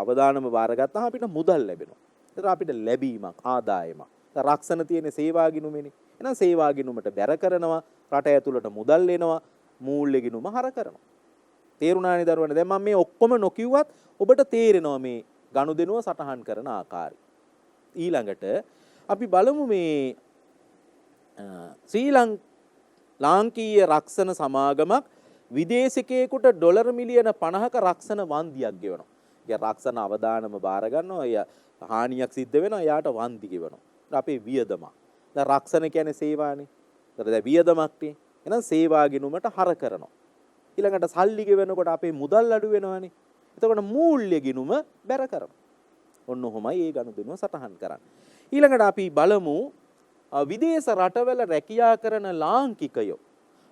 Speaker 1: අවදානම බාරගත්තාම අපිට මුදල් ලැබෙනවා. ඒතර අපිට ලැබීමක් ආදායමක්. රක්ෂණ තියෙන සේවා ගිණුමනේ. එහෙනම් සේවා ගිණුමට බැර කරනවා රට ඇතුළට මුදල් එනවා මූල්‍ය ගිණුම හර කරනවා. තේරුණානේ දරුවනේ. දැන් මම මේ ඔක්කොම නොකියුවත් ඔබට තේරෙනවා මේ ගනුදෙනුව සටහන් කරන ආකාරය. ඊළඟට අපි බලමු මේ ශ්‍රී ලාංකීය රක්ෂණ සමාගමක් විදේශිකයෙකුට ඩොලර් මිලියන 50ක රක්ෂණ වන්දියක් ගෙවනවා. ඒ රක්ෂණ අවදානම බාර ගන්නවා. එය හානියක් සිද්ධ වෙනවා. එයාට වන්දි ගෙවනවා. අපේ වියදම. දැන් රක්ෂණ කියන්නේ සේවානේ. ඒතර දැන් වියදමක් නේ. එහෙනම් සේවා ගිණුමට හර කරනවා. ඊළඟට සල්ලි ගෙවනකොට අපේ මුදල් අඩු වෙනවානේ. එතකොට මූල්‍ය ගිණුම බැර කරනවා. ඔන්න ඔහොමයි මේ ගනුදෙනුව සටහන් කරන්නේ. ඊළඟට අපි බලමු විදේශ රටවල රැකියා කරන ලාංකිකයෝ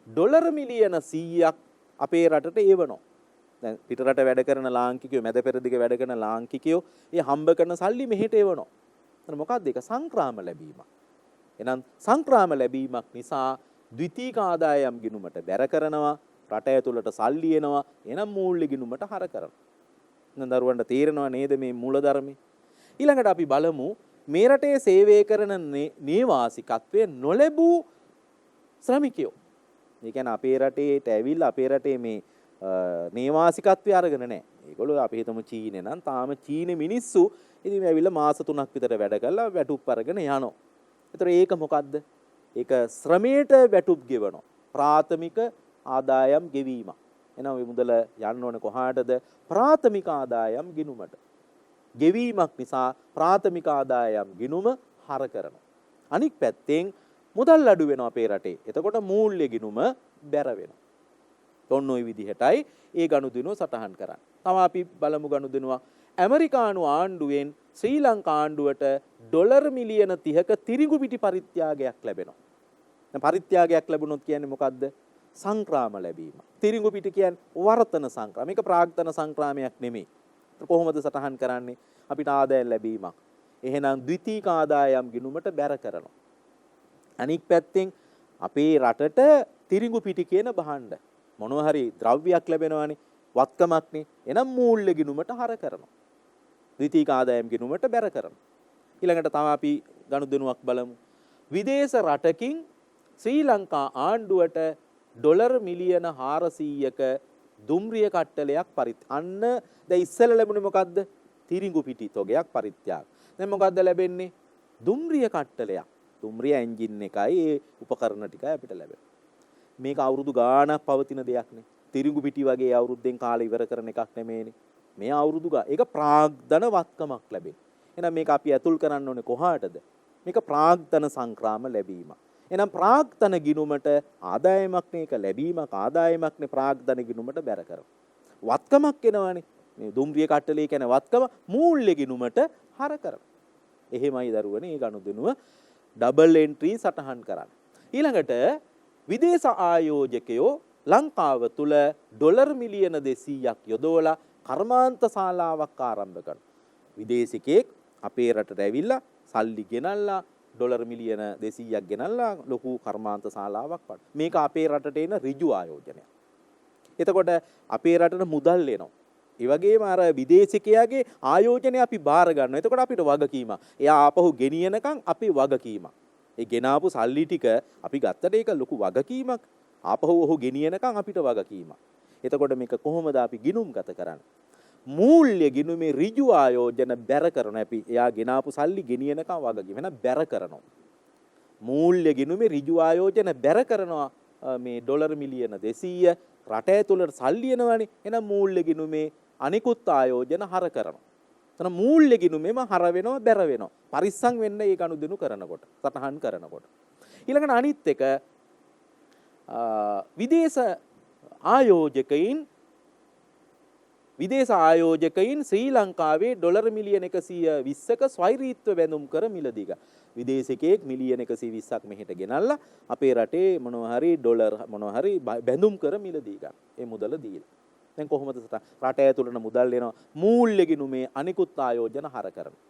Speaker 1: ඩොලර් මිලියන 100ක් අපේ රටට එවනවා. දැන් පිටරට වැඩ කරන ලාංකිකයෝ මැද පෙරදිග වැඩ කරන ලාංකිකයෝ ඒ හම්බ කරන සල්ලි මෙහෙට එවනවා. එතන මොකක්ද ඒක? සංක්‍රාම ලැබීමක්. එහෙනම් සංක්‍රාම ලැබීමක් නිසා ද්විතීක ආදායම් ගිණුමට බැර කරනවා. රට ඇතුළට සල්ලි එනවා. එහෙනම් මූල්‍ය ගිණුමට හර කරනවා. දැන් දරුවන්ට තේරෙනව නේද මේ මූලධර්මය? ඊළඟට අපි බලමු මේ රටේ සේවය කරන නේවාසිකත්වයේ නොලැබූ ශ්‍රමිකයෝ. ඒ කියන්නේ අපේ රටේට ඇවිල්ලා අපේ රටේ මේ නේවාසිකත්වය අරගෙන නැහැ. ඒගොල්ලෝ අපි හිතමු චීනේ නම් තාම චීනේ මිනිස්සු ඉතින් මේ ඇවිල්ලා මාස 3ක් විතර වැඩ කරලා වැටුප් අරගෙන යනවා. ඒතර ඒක මොකද්ද? ඒක ශ්‍රමයට වැටුප් ගෙවනවා. ප්‍රාථමික ආදායම් ගෙවීම. එහෙනම් මේ මුදල යන්න ඕනේ කොහාටද? ප්‍රාථමික ආදායම් ගිණුමට. ගෙවීමක් නිසා ප්‍රාථමික ආදායම් ගිණුම හර කරනවා. අනික් පැත්තෙන් මුදල් අඩු වෙනවා අපේ රටේ. එතකොට මූල්‍ය ගිණුම බැර වෙනවා. ඔන්න ඔය විදිහටයි ඒ ගනුදෙනුව සටහන් කරන්නේ. තව අපි බලමු ගනුදෙනුවක්. ඇමරිකානු ආණ්ඩුවෙන් ශ්‍රී ලංකා ආණ්ඩුවට ඩොලර් මිලියන 30ක තිරිඟු පිටි පරිත්‍යාගයක් ලැබෙනවා. දැන් පරිත්‍යාගයක් ලැබුණොත් කියන්නේ මොකද්ද? සංක්‍රාම ලැබීම. තිරිඟු පිටි කියන්නේ වර්තන සංක්‍රාම. මේක ප්‍රාග්ධන සංක්‍රාමයක් නෙමෙයි. කොහොමද සටහන් කරන්නේ? අපිට ආදායම් ලැබීමක්. එහෙනම් ද්විතීක ආදායම් ගිණුමට බැර කරනවා. අනික් පැත්තෙන් අපේ රටට තිරිඟු පිටි කියන භාණ්ඩ මොනවා හරි ද්‍රව්‍යයක් ලැබෙනවානේ, වත්කමක්නේ. එනම් මූල්‍ය ගිණුමට හර කරනවා. ද්විතීක ආදායම් ගිණුමට බැර කරනවා. ඊළඟට තමයි අපි ගනුදෙනුවක් බලමු. විදේශ රටකින් ශ්‍රී ලංකා ආණ්ඩුවට ඩොලර් මිලියන 400ක දුම්රිය කට්ටලයක් අන්න දැන් ඉස්සෙල්ල ලැබුණේ මොකද්ද? තිරිඟු පිටි තොගයක් පරිත්‍යාග. දැන් මොකද්ද ලැබෙන්නේ? දුම්රිය කට්ටලයක්. දුම්රිය එන්ජින් එකයි ඒ උපකරණ ටිකයි අපිට ලැබෙනවා. මේක අවුරුදු ගාණක් පවතින දෙයක්නේ. තිරිඟු පිටි වගේ අවුරුද්දෙන් කාලේ ඉවර කරන එකක් නෙමෙයිනේ. මේ අවුරුදු ඒක ප්‍රාග්ධන වත්කමක් ලැබෙන. එහෙනම් මේක අපි ඇතුල් කරන්න ඕනේ කොහාටද? මේක ප්‍රාග්ධන සංක්‍රාම ලැබීම. එහෙනම් ප්‍රාග්ධන ගිණුමට ආදායමක් නේ, ඒක ලැබීමක් ආදායමක් නේ ප්‍රාග්ධන ගිණුමට බැර කරනවා. වත්කමක් එනවනේ. මේ දුම්රිය කට්ටලේ කියන වත්කම මූල්‍ය ගිණුමට හර කරනවා. එහෙමයි දරුවනේ මේ ගනුදෙනුව ඩබල් එන්ට්‍රි සටහන් කරන්න. ඊළඟට විදේශ ආයෝජකයෝ ලංකාව තුල ඩොලර් මිලියන 200ක් යොදවලා කර්මාන්ත ශාලාවක් ආරම්භ කරනවා. විදේශිකයෙක් අපේ රටට ඇවිල්ලා සල්ලි ගෙනල්ලා ඩොලර් මිලියන 200ක් ගෙනල්ලා ලොකු කර්මාන්ත ශාලාවක් වඩ. මේක අපේ රටට එන ඍජු ආයෝජනයක්. එතකොට අපේ රටට මුදල් එනවා. ඒ වගේම අර විදේශිකයාගේ ආයෝජනය අපි බාර ගන්නවා. එතකොට අපිට වගකීමක්. එයා ආපහු ගෙනියනකම් අපේ වගකීමක්. ඒ ගෙනාපු සල්ලි ටික අපි ගත්තට ඒක ලොකු වගකීමක්. ආපහු ඔහු ගෙනියනකම් අපිට වගකීමක්. එතකොට මේක කොහොමද අපි ගිණුම්ගත කරන්නේ? මූල්‍ය ගිණුමේ ඍජු ආයෝජන බැර කරන අපි එයා ගෙනාපු සල්ලි ගෙනියනකම් වගකීම. එහෙනම් බැර කරනවා. මූල්‍ය ගිණුමේ ඍජු ආයෝජන බැර කරනවා මේ ඩොලර් මිලියන 200 රට ඇතුළට සල්ලි එනවනේ. එහෙනම් මූල්‍ය ගිණුමේ අනිකුත් ආයෝජන හර කරනවා. එතන මූල්‍ය ගිණුමේම හර වෙනවා බැර වෙනවා. පරිස්සම් වෙන්න ඒ ගනුදෙනු කරනකොට, සටහන් කරනකොට. ඊළඟට අනිත් එක විදේශ ආයෝජකයින් ශ්‍රී ලංකාවේ ඩොලර් මිලියන 120ක ස්වෛරීත්ව බැඳුම් කර මිලදී ගන්න. විදේශිකයෙක් මිලියන 120ක් මෙහෙට ගෙනල්ලා අපේ රටේ මොනවා හරි ඩොලර් මොනවා හරි බැඳුම් කර මිලදී ගන්න. ඒ මුදල දීලා. දැන් කොහොමද රට ඇතුළට මුදල් එනවා මූල්‍ය ගිණුමේ අනිකුත් ආයෝජන හර කරනවා.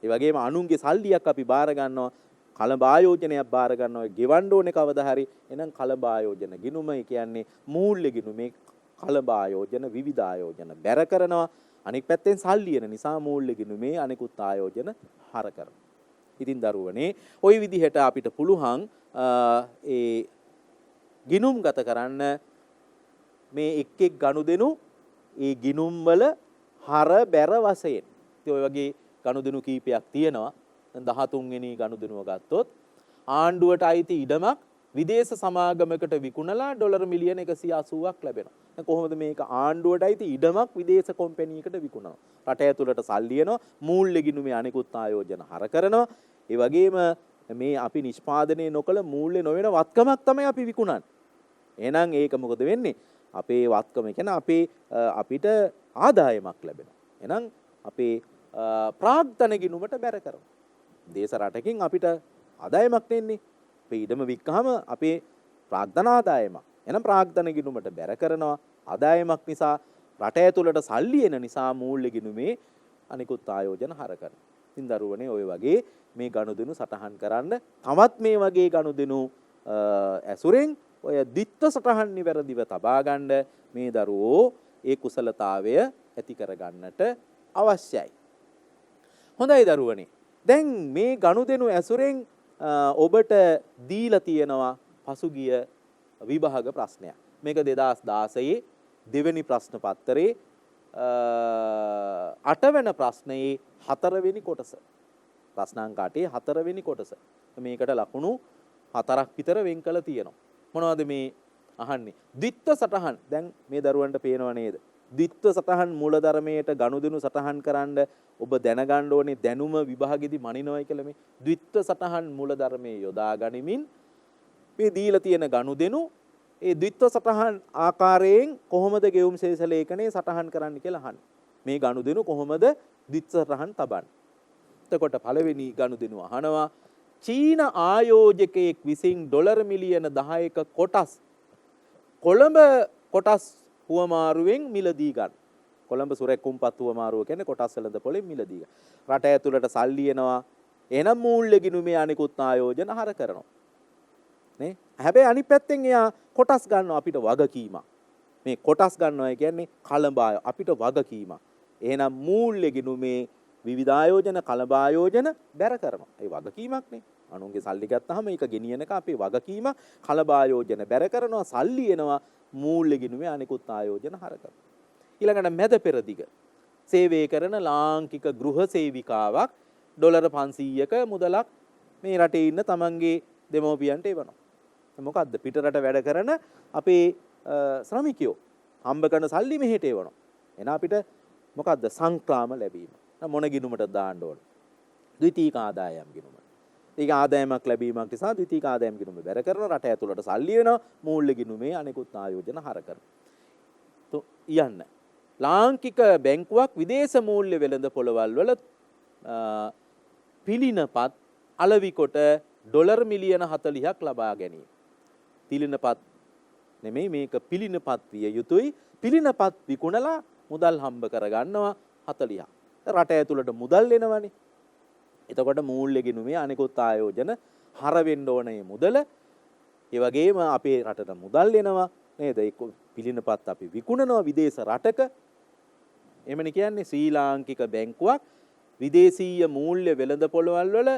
Speaker 1: ඒ වගේම අනුන්ගේ සල්ලියක් අපි බාර ගන්නවා, කලබ ආයෝජනයක් බාර ගන්නවා, ගෙවන්න ඕනේ කවදා හරි. එහෙනම් කලබ ආයෝජන ගිණුම කියන්නේ මූල්‍ය ගිණුමේ කලබ ආයෝජන විවිධ ආයෝජන බැර කරනවා. අනික් පැත්තෙන් සල්ලි එන නිසා මූල්‍ය ගිණුමේ අනිකුත් ආයෝජන හර කරනවා. ඉතින් දරුවනේ ওই විදිහට අපිට පුළුවන් ඒ ගිණුම් ගත කරන්න මේ එක් එක් ගනුදෙනු ඒ ගිණුම් වල හර බැර වශයෙන්. ඉතින් ඔය වගේ ගනුදෙනු කීපයක් තියෙනවා. දැන් 13 වෙනි ගනුදෙනුව ගත්තොත් ආණ්ඩුවට අයිති ඉඩමක් විදේශ සමාගමකට විකුණලා ඩොලර් මිලියන 180ක් ලැබෙනවා. දැන් කොහොමද මේක ආණ්ඩුවට අයිති ඉඩමක් විදේශ කොම්පැනියකට විකුණනවා. රට ඇතුළට සල්ලි එනවා, මූල්‍ය ගිණුමේ අනිකුත් ආයෝජන හර කරනවා. ඒ වගේම මේ අපි නිෂ්පාදනය නොකළ මූල්‍ය නොවන වත්කමක් තමයි අපි විකුණන්නේ. එහෙනම් ඒක මොකද වෙන්නේ? අපේ වත්කම කියන්නේ අපිට ආදායමක් ලැබෙනවා. එහෙනම් අපේ ප්‍රාග්ධන ගිණුමට බැර කරනවා. දේශ රටකින් අපිට ආදායමක් නෙන්නේ. අපේ ඉඩම වික්කහම අපේ ප්‍රාග්ධන ආදායමක්. එහෙනම් ප්‍රාග්ධන ගිණුමට බැර කරනවා. ආදායමක් නිසා රට ඇතුළට සල්ලි එන නිසා මූල්‍ය ගිණුමේ අනිකුත් ආයෝජන හර කරනවා. ඉතින් දරුවනේ ඔය වගේ මේ ගනුදෙනු සටහන් කරන්න තවත් මේ වගේ ගනුදෙනු ඇසුරෙන් ඔය ද්විත්ව සටහන් නිවැරදිව තබා ගන්න මේ දරුවෝ ඒ කුසලතාවය ඇති කර ගන්නට අවශ්‍යයි. හොඳයි දරුවනේ. දැන් මේ ගනුදෙනු ඇසුරෙන් ඔබට දීලා තියෙනවා පසුගිය විභාග ප්‍රශ්නයක්. මේක 2016 දෙවෙනි ප්‍රශ්න පත්‍රයේ 8 වෙනි ප්‍රශ්නයේ 4 වෙනි කොටස. ප්‍රශ්නාංක 8 4 වෙනි කොටස. මේකට ලකුණු 4ක් විතර වෙන් කළ තියෙනවා. මොනවද මේ අහන්නේ? ද්විත්ව සටහන්. දැන් මේ දරුවන්ට පේනව නේද? ද්විත්ව සටහන් මූලධර්මයට ගනුදෙනු සටහන් කරන්න ඔබ දැනගන්න ඕනේ දැනුම විභාගෙදි මනිනවයි කියලා මේ ද්විත්ව සටහන් මූලධර්මයේ යොදා ගනිමින් මේ දීලා තියෙන ගනුදෙනු ඒ ද්විත්ව සටහන් ආකාරයෙන් කොහොමද ගෙවුම් ශේෂ ලේඛනයේ සටහන් කරන්න කියලා අහන්නේ. මේ ගනුදෙනු කොහොමද ද්විත්ව සටහන් තබන්නේ? එතකොට පළවෙනි ගනුදෙනුව අහනවා චීන ආයෝජකයෙක් විසින් ඩොලර් මිලියන 10ක කොටස් කොළඹ කොටස් හුවමාරුවෙන් මිලදී ගන්න. කොළඹ සුරැකුම්පත් හුවමාරුව කියන්නේ කොටස් වෙළඳ පොලෙන් මිලදී ගන්න. රට ඇතුළට සල්ලි එනවා. එහෙනම් මූල්‍ය ගිණුමේ අනිකුත් ආයෝජන හර කරනවා. නේ? හැබැයි අනිත් පැත්තෙන් එයා කොටස් ගන්නවා අපිට වගකීමක්. මේ කොටස් ගන්නවා කියන්නේ කලබාය අපිට වගකීමක්. එහෙනම් මූල්‍ය ගිණුමේ විවිධ ආයෝජන කලබ ආයෝජන බැර කරනවා. ඒ වගකීමක් නේ. අනුන්ගේ සල්ලි ගත්තාම ඒක ගෙනියනක අපේ වගකීම කලබ ආයෝජන බැර කරනවා. සල්ලි එනවා මූල්‍ය ගිණුමේ අනිකුත් ආයෝජන හර කරනවා. ඊළඟට මැද පෙරදිග සේවය කරන ලාංකික ගෘහ සේවිකාවක් ඩොලර් 500ක මුදලක් මේ රටේ ඉන්න තමන්ගේ දෙමව්පියන්ට එවනවා. මොකද්ද පිටරට වැඩ කරන අපේ ශ්‍රමිකයෝ හම්බ කරන සල්ලි මෙහෙට එවනවා. එන අපිට මොකද්ද සංක්‍රාම ලැබීම. මොන ගිණුමට දාන්න ඕන? ද්විතීක ආදායම් ගිණුම. ඒක ආදායමක් ලැබීමක් නිසා ද්විතීක ආදායම් ගිණුම බැර කරන රට ඇතුළට සල්ලි වෙනවා. මූල්‍ය ගිණුමේ අනෙකුත් ආයෝජන හර කරනවා. යන්න. ලාංකික බැංකුවක් විදේශ මූල්‍ය වෙළඳ පොළවල් වල පිළිනපත් අලෙවි කොට ඩොලර් මිලියන 40ක් ලබා ගැනීම. පිළිනපත් නෙමෙයි මේක පිළිනපත් විය යුතුයි. පිළිනපත් විකුණලා මුදල් හම්බ කරගන්නවා 40ක්. රට ඇතුළට මුදල් එනවනේ. එතකොට මූල්‍ය ගිණුමේ අනිකුත් ආයෝජන හර වෙන්න ඕනේ මුදල. ඒ වගේම අපේ රටට මුදල් එනවා නේද? ඒක පිළිනපත් අපි විකුණනවා විදේශ රටක. එමණි කියන්නේ ශ්‍රී ලාංකික බැංකුවක් විදේශීය මූල්‍ය වෙළඳ පොළවල් වල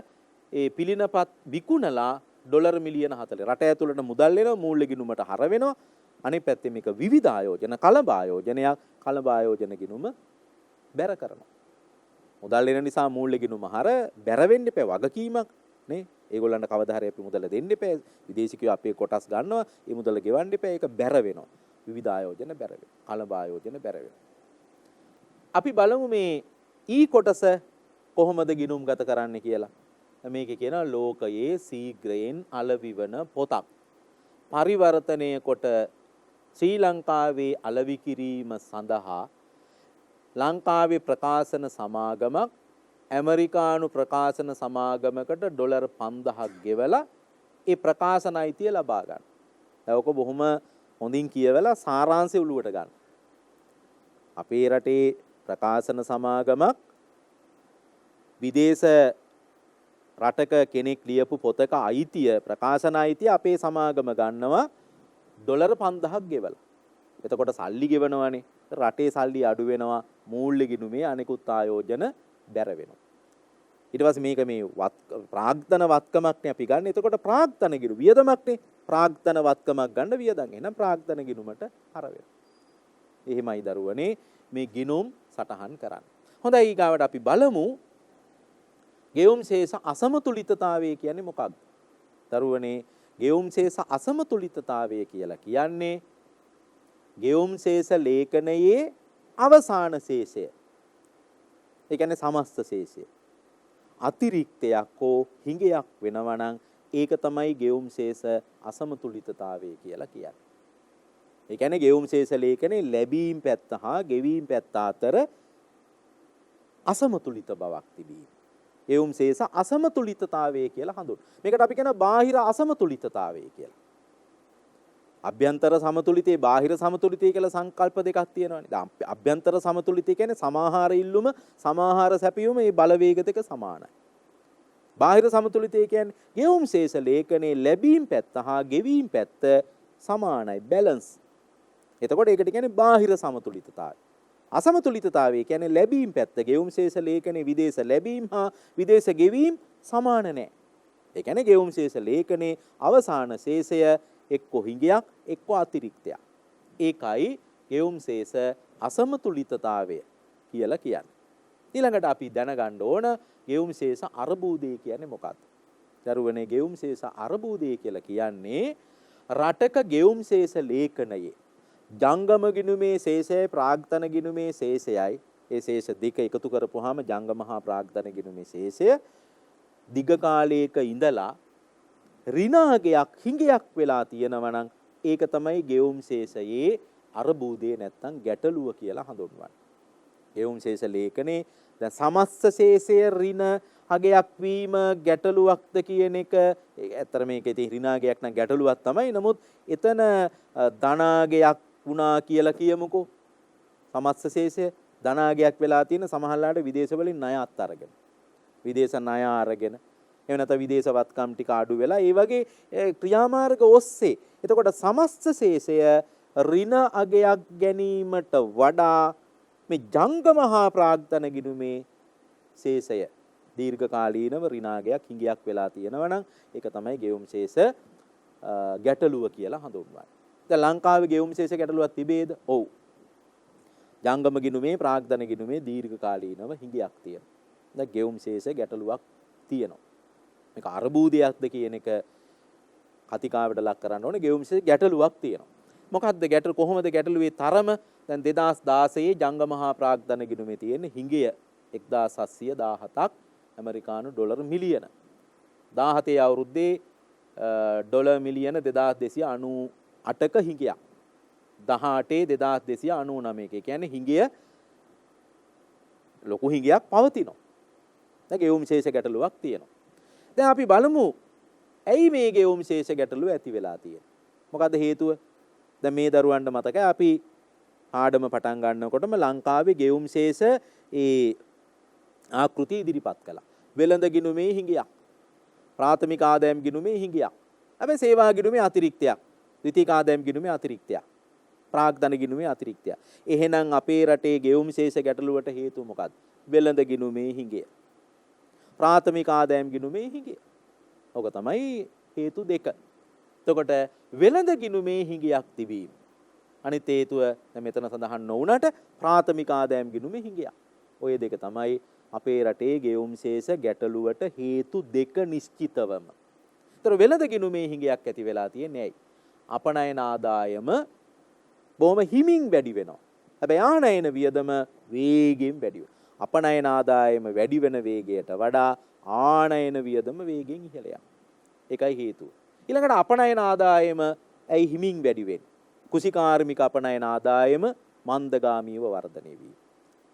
Speaker 1: ඒ පිළිනපත් විකුණලා ඩොලර් මිලියන 40 රට ඇතුළට මුදල් එනවා මූල්‍ය ගිණුමට හර වෙනවා. අනිත් පැත්තේ මේක විවිධ ආයෝජන කලබ ආයෝජනයක් කලබ ආයෝජන ගිණුම බැර කරනවා. මුදල් එන නිසා මූල්‍ය ගිණුම හර බැර වෙන්න එපා වගකීමක් නේ. ඒගොල්ලන්ට කවදා හරි අපි මුදල දෙන්න එපා. විදේශිකයෝ අපේ කොටස් ගන්නවා. ඒ මුදල ගෙවන්න එපා. ඒක බැර වෙනවා. විවිධ ආයෝජන බැර වෙනවා. කලබ ආයෝජන බැර වෙනවා. අපි බලමු මේ කොටස කොහොමද ගිණුම් ගත කරන්න කියලා. මේකේ කියනවා ලෝකයේ සීග්‍රයෙන් අලවිවන පොතක් පරිවර්තනය කොට ශ්‍රී ලංකාවේ අලෙවි කිරීම සඳහා ලංකාවේ ප්‍රකාශන සමාගමක් ඇමරිකානු ප්‍රකාශන සමාගමකට ඩොලර් 5000ක් ගෙවලා ඒ ප්‍රකාශන අයිතිය ලබා ගන්න. දැන් ඔක බොහොම හොඳින් කියවලා සාරාංශය උළුවට ගන්න. අපේ රටේ ප්‍රකාශන සමාගමක් විදේශ රටක කෙනෙක් ලියපු පොතක අයිතිය ප්‍රකාශන අයිතිය අපේ සමාගම ගන්නවා ඩොලර් 5000ක් ගෙවලා. එතකොට සල්ලි ගෙවනවානේ. රටේ සල්ලි අඩු වෙනවා මූල්‍ය ගිණුමේ අනිකුත් ආයෝජන බැර වෙනවා. ඊට පස්සේ මේක මේ ප්‍රාග්ධන වත්කමක් නේ අපි ගන්න. එතකොට ප්‍රාග්ධන ගිණුම වියදමක් නේ. ප්‍රාග්ධන වත්කමක් ගන්න වියදම්. එහෙනම් ප්‍රාග්ධන ගිණුමට හර වෙනවා. එහෙමයි දරුවනේ මේ ගිණුම් සටහන් කරන්නේ. හොඳයි ඊගාවට අපි බලමු ගෙවුම් ශේෂ අසමතුලිතතාවය කියන්නේ මොකක්ද? දරුවනේ ගෙවුම් ශේෂ අසමතුලිතතාවය කියලා කියන්නේ ගෙවුම් ශේෂ ලේඛනයේ අවසාන ශේෂය. ඒ කියන්නේ සමස්ත ශේෂය. අතිරික්තයක් හෝ හිඟයක් වෙනවා නම් ඒක තමයි ගෙවුම් ශේෂ අසමතුලිතතාවය කියලා කියන්නේ. ඒ කියන්නේ ගෙවුම් ශේෂ ලේඛනයේ ලැබීම් පැත්ත හා ගෙවීම් පැත්ත අතර අසමතුලිත බවක් තිබීම. ගෙවුම් ශේෂ අසමතුලිතතාවය කියලා හඳුන්වනවා. මේකට අපි කියන බාහිර අසමතුලිතතාවය කියලා. අභ්‍යන්තර සමතුලිතේ බාහිර සමතුලිතේ කියලා සංකල්ප දෙකක් තියෙනවානේ. දැන් අභ්‍යන්තර සමතුලිතේ කියන්නේ සමාහාර ඉල්ලුම සමාහාර සැපයුම මේ බලවේග දෙක සමානයි. බාහිර සමතුලිතේ කියන්නේ ගෙවුම් ශේෂ ලේඛනයේ ලැබීම් පැත්ත හා ගෙවීම් පැත්ත සමානයි බැලන්ස්. එතකොට ඒකට කියන්නේ බාහිර සමතුලිතතාවය. අසමතුලිතතාවය කියන්නේ ලැබීම් පැත්ත ගෙවුම් ශේෂ ලේඛනයේ විදේශ ලැබීම් හා විදේශ ගෙවීම් සමාන නැහැ. ඒ කියන්නේ ගෙවුම් ශේෂ ලේඛනයේ අවසාන ශේෂය එක්ක හිඟයක් එක්ක අතිරික්තයක්. ඒකයි ගෙවුම් ශේෂ අසමතුලිතතාවය කියලා කියන්නේ. ඊළඟට අපි දැනගන්න ඕන ගෙවුම් ශේෂ අර්බුදය කියන්නේ මොකක්ද? දරුවනේ ගෙවුම් ශේෂ අර්බුදය කියලා කියන්නේ රටක ගෙවුම් ශේෂ ලේඛනයේ ජංගම ගිණුමේ ශේෂයයි ප්‍රාග්ධන ගිණුමේ ශේෂයයි ඒ ශේෂ දෙක එකතු කරපුවාම ජංගම හා ප්‍රාග්ධන ගිණුමේ ශේෂය දිග කාලයක ඉඳලා ඍණාගයක් හිඟයක් වෙලා තියෙනවා නම් ඒක තමයි ගෙවුම් ශේෂයේ අර්බුදේ නැත්තම් ගැටලුව කියලා හඳුන්වන්නේ. ගෙවුම් ශේෂ ලේඛනේ දැන් සමස්ත ශේෂය ඍණ අගයක් වීම ගැටලුවක්ද කියන එක ඇත්තට මේකේ තියෙන ඍණාගයක් නම් ගැටලුවක් තමයි. නමුත් එතන ධනාගයක් වුණා කියලා කියමුකෝ. සමස්ත ශේෂය ධනාගයක් වෙලා තියෙන සමහරලාට විදේශ වලින් ණය අත්අරගෙන. විදේශ ණය අරගෙන එහෙම නැත්නම් විදේශ වත්කම් ටික අඩු වෙලා ඒ වගේ ක්‍රියාමාර්ග ඔස්සේ එතකොට සමස්ත ශේෂය ඍණ අගයක් ගැනීමට වඩා මේ ජංගම හා ප්‍රාග්ධන ගිණුමේ ශේෂය දීර්ඝකාලීනව ඍණාගයක් හිඟයක් වෙලා තියෙනවා නම් ඒක තමයි ගෙවුම් ශේෂ ගැටලුව කියලා හඳුන්වන්නේ. දැන් ලංකාවේ ගෙවුම් ශේෂ ගැටලුවක් තිබේද? ඔව්. ජංගම ගිණුමේ ප්‍රාග්ධන ගිණුමේ දීර්ඝකාලීනව හිඟයක් තියෙනවා. දැන් ගෙවුම් ශේෂ ගැටලුවක් තියෙනවා. මේක අර්බුදයක්ද කියන එක කතිකාවට ලක් කරන්න ඕනේ ගෙවුම් විශේෂ ගැටලුවක් තියෙනවා. මොකක්ද ගැටලුව? කොහොමද ගැටලුවේ තරම? දැන් 2016 ජංග මහා ප්‍රාග්ධන ගිණුමේ තියෙන හිඟය 1717ක් ඇමරිකානු ඩොලර් මිලියන. 17 අවුරුද්දේ ඩොලර් මිලියන 2298ක හිඟයක්. 18 2299ක. ඒ කියන්නේ හිඟය ලොකු හිඟයක් පවතිනවා. දැන් ගෙවුම් විශේෂ ගැටලුවක් තියෙනවා. දැන් අපි බලමු ඇයි මේ ගෙවුම් විශේෂ ගැටලුව ඇති වෙලා තියෙන්නේ? මොකද හේතුව? දැන් මේ දරුවන්ට මතකයි අපි ආඩම පටන් ගන්නකොටම ලංකාවේ ගෙවුම් විශේෂ ඒ ආකෘති ඉදිරිපත් කළා. වෙළඳ ගිණුමේ හිඟයක්. ප්‍රාථමික ආදායම් ගිණුමේ හිඟයක්. හැබැයි සේවා ගිණුමේ අතිරික්තයක්. ද්විතීයික ආදායම් ගිණුමේ අතිරික්තයක්. ප්‍රාග්ධන ගිණුමේ අතිරික්තයක්. එහෙනම් අපේ රටේ ගෙවුම් විශේෂ ගැටලුවට හේතුව මොකක්ද? වෙළඳ ගිණුමේ හිඟය. ප්‍රාථමික ආදායම් ගිණුමේ හිඟය. ඔක තමයි හේතු දෙක. එතකොට වෙළඳ ගිණුමේ හිඟයක් තිබීම. අනිත් හේතුව දැන් මෙතන සඳහන් නොවුනට ප්‍රාථමික ආදායම් ගිණුමේ හිඟයක්. ඔය දෙක තමයි අපේ රටේ ගෙවුම් විශේෂ ගැටලුවට හේතු දෙක නිශ්චිතවම. ඒතර වෙළඳ ගිණුමේ හිඟයක් ඇති වෙලා තියෙන්නේ ඇයි? අපනයන ආදායම බොහොම හිමින් වැඩි වෙනවා. හැබැයි ආනයන වියදම වේගෙන් වැඩි වෙනවා. අපනයන ආදායම වැඩි වෙන වේගයට වඩා ආනයන වියදම වේගෙන් ඉහළ යනවා. ඒකයි හේතුව. ඊළඟට අපනයන ආදායම ඇයි හිමින් වැඩි වෙන්නේ? කුසිකාර්මික අපනයන ආදායම මන්දගාමීව වර්ධනය වී.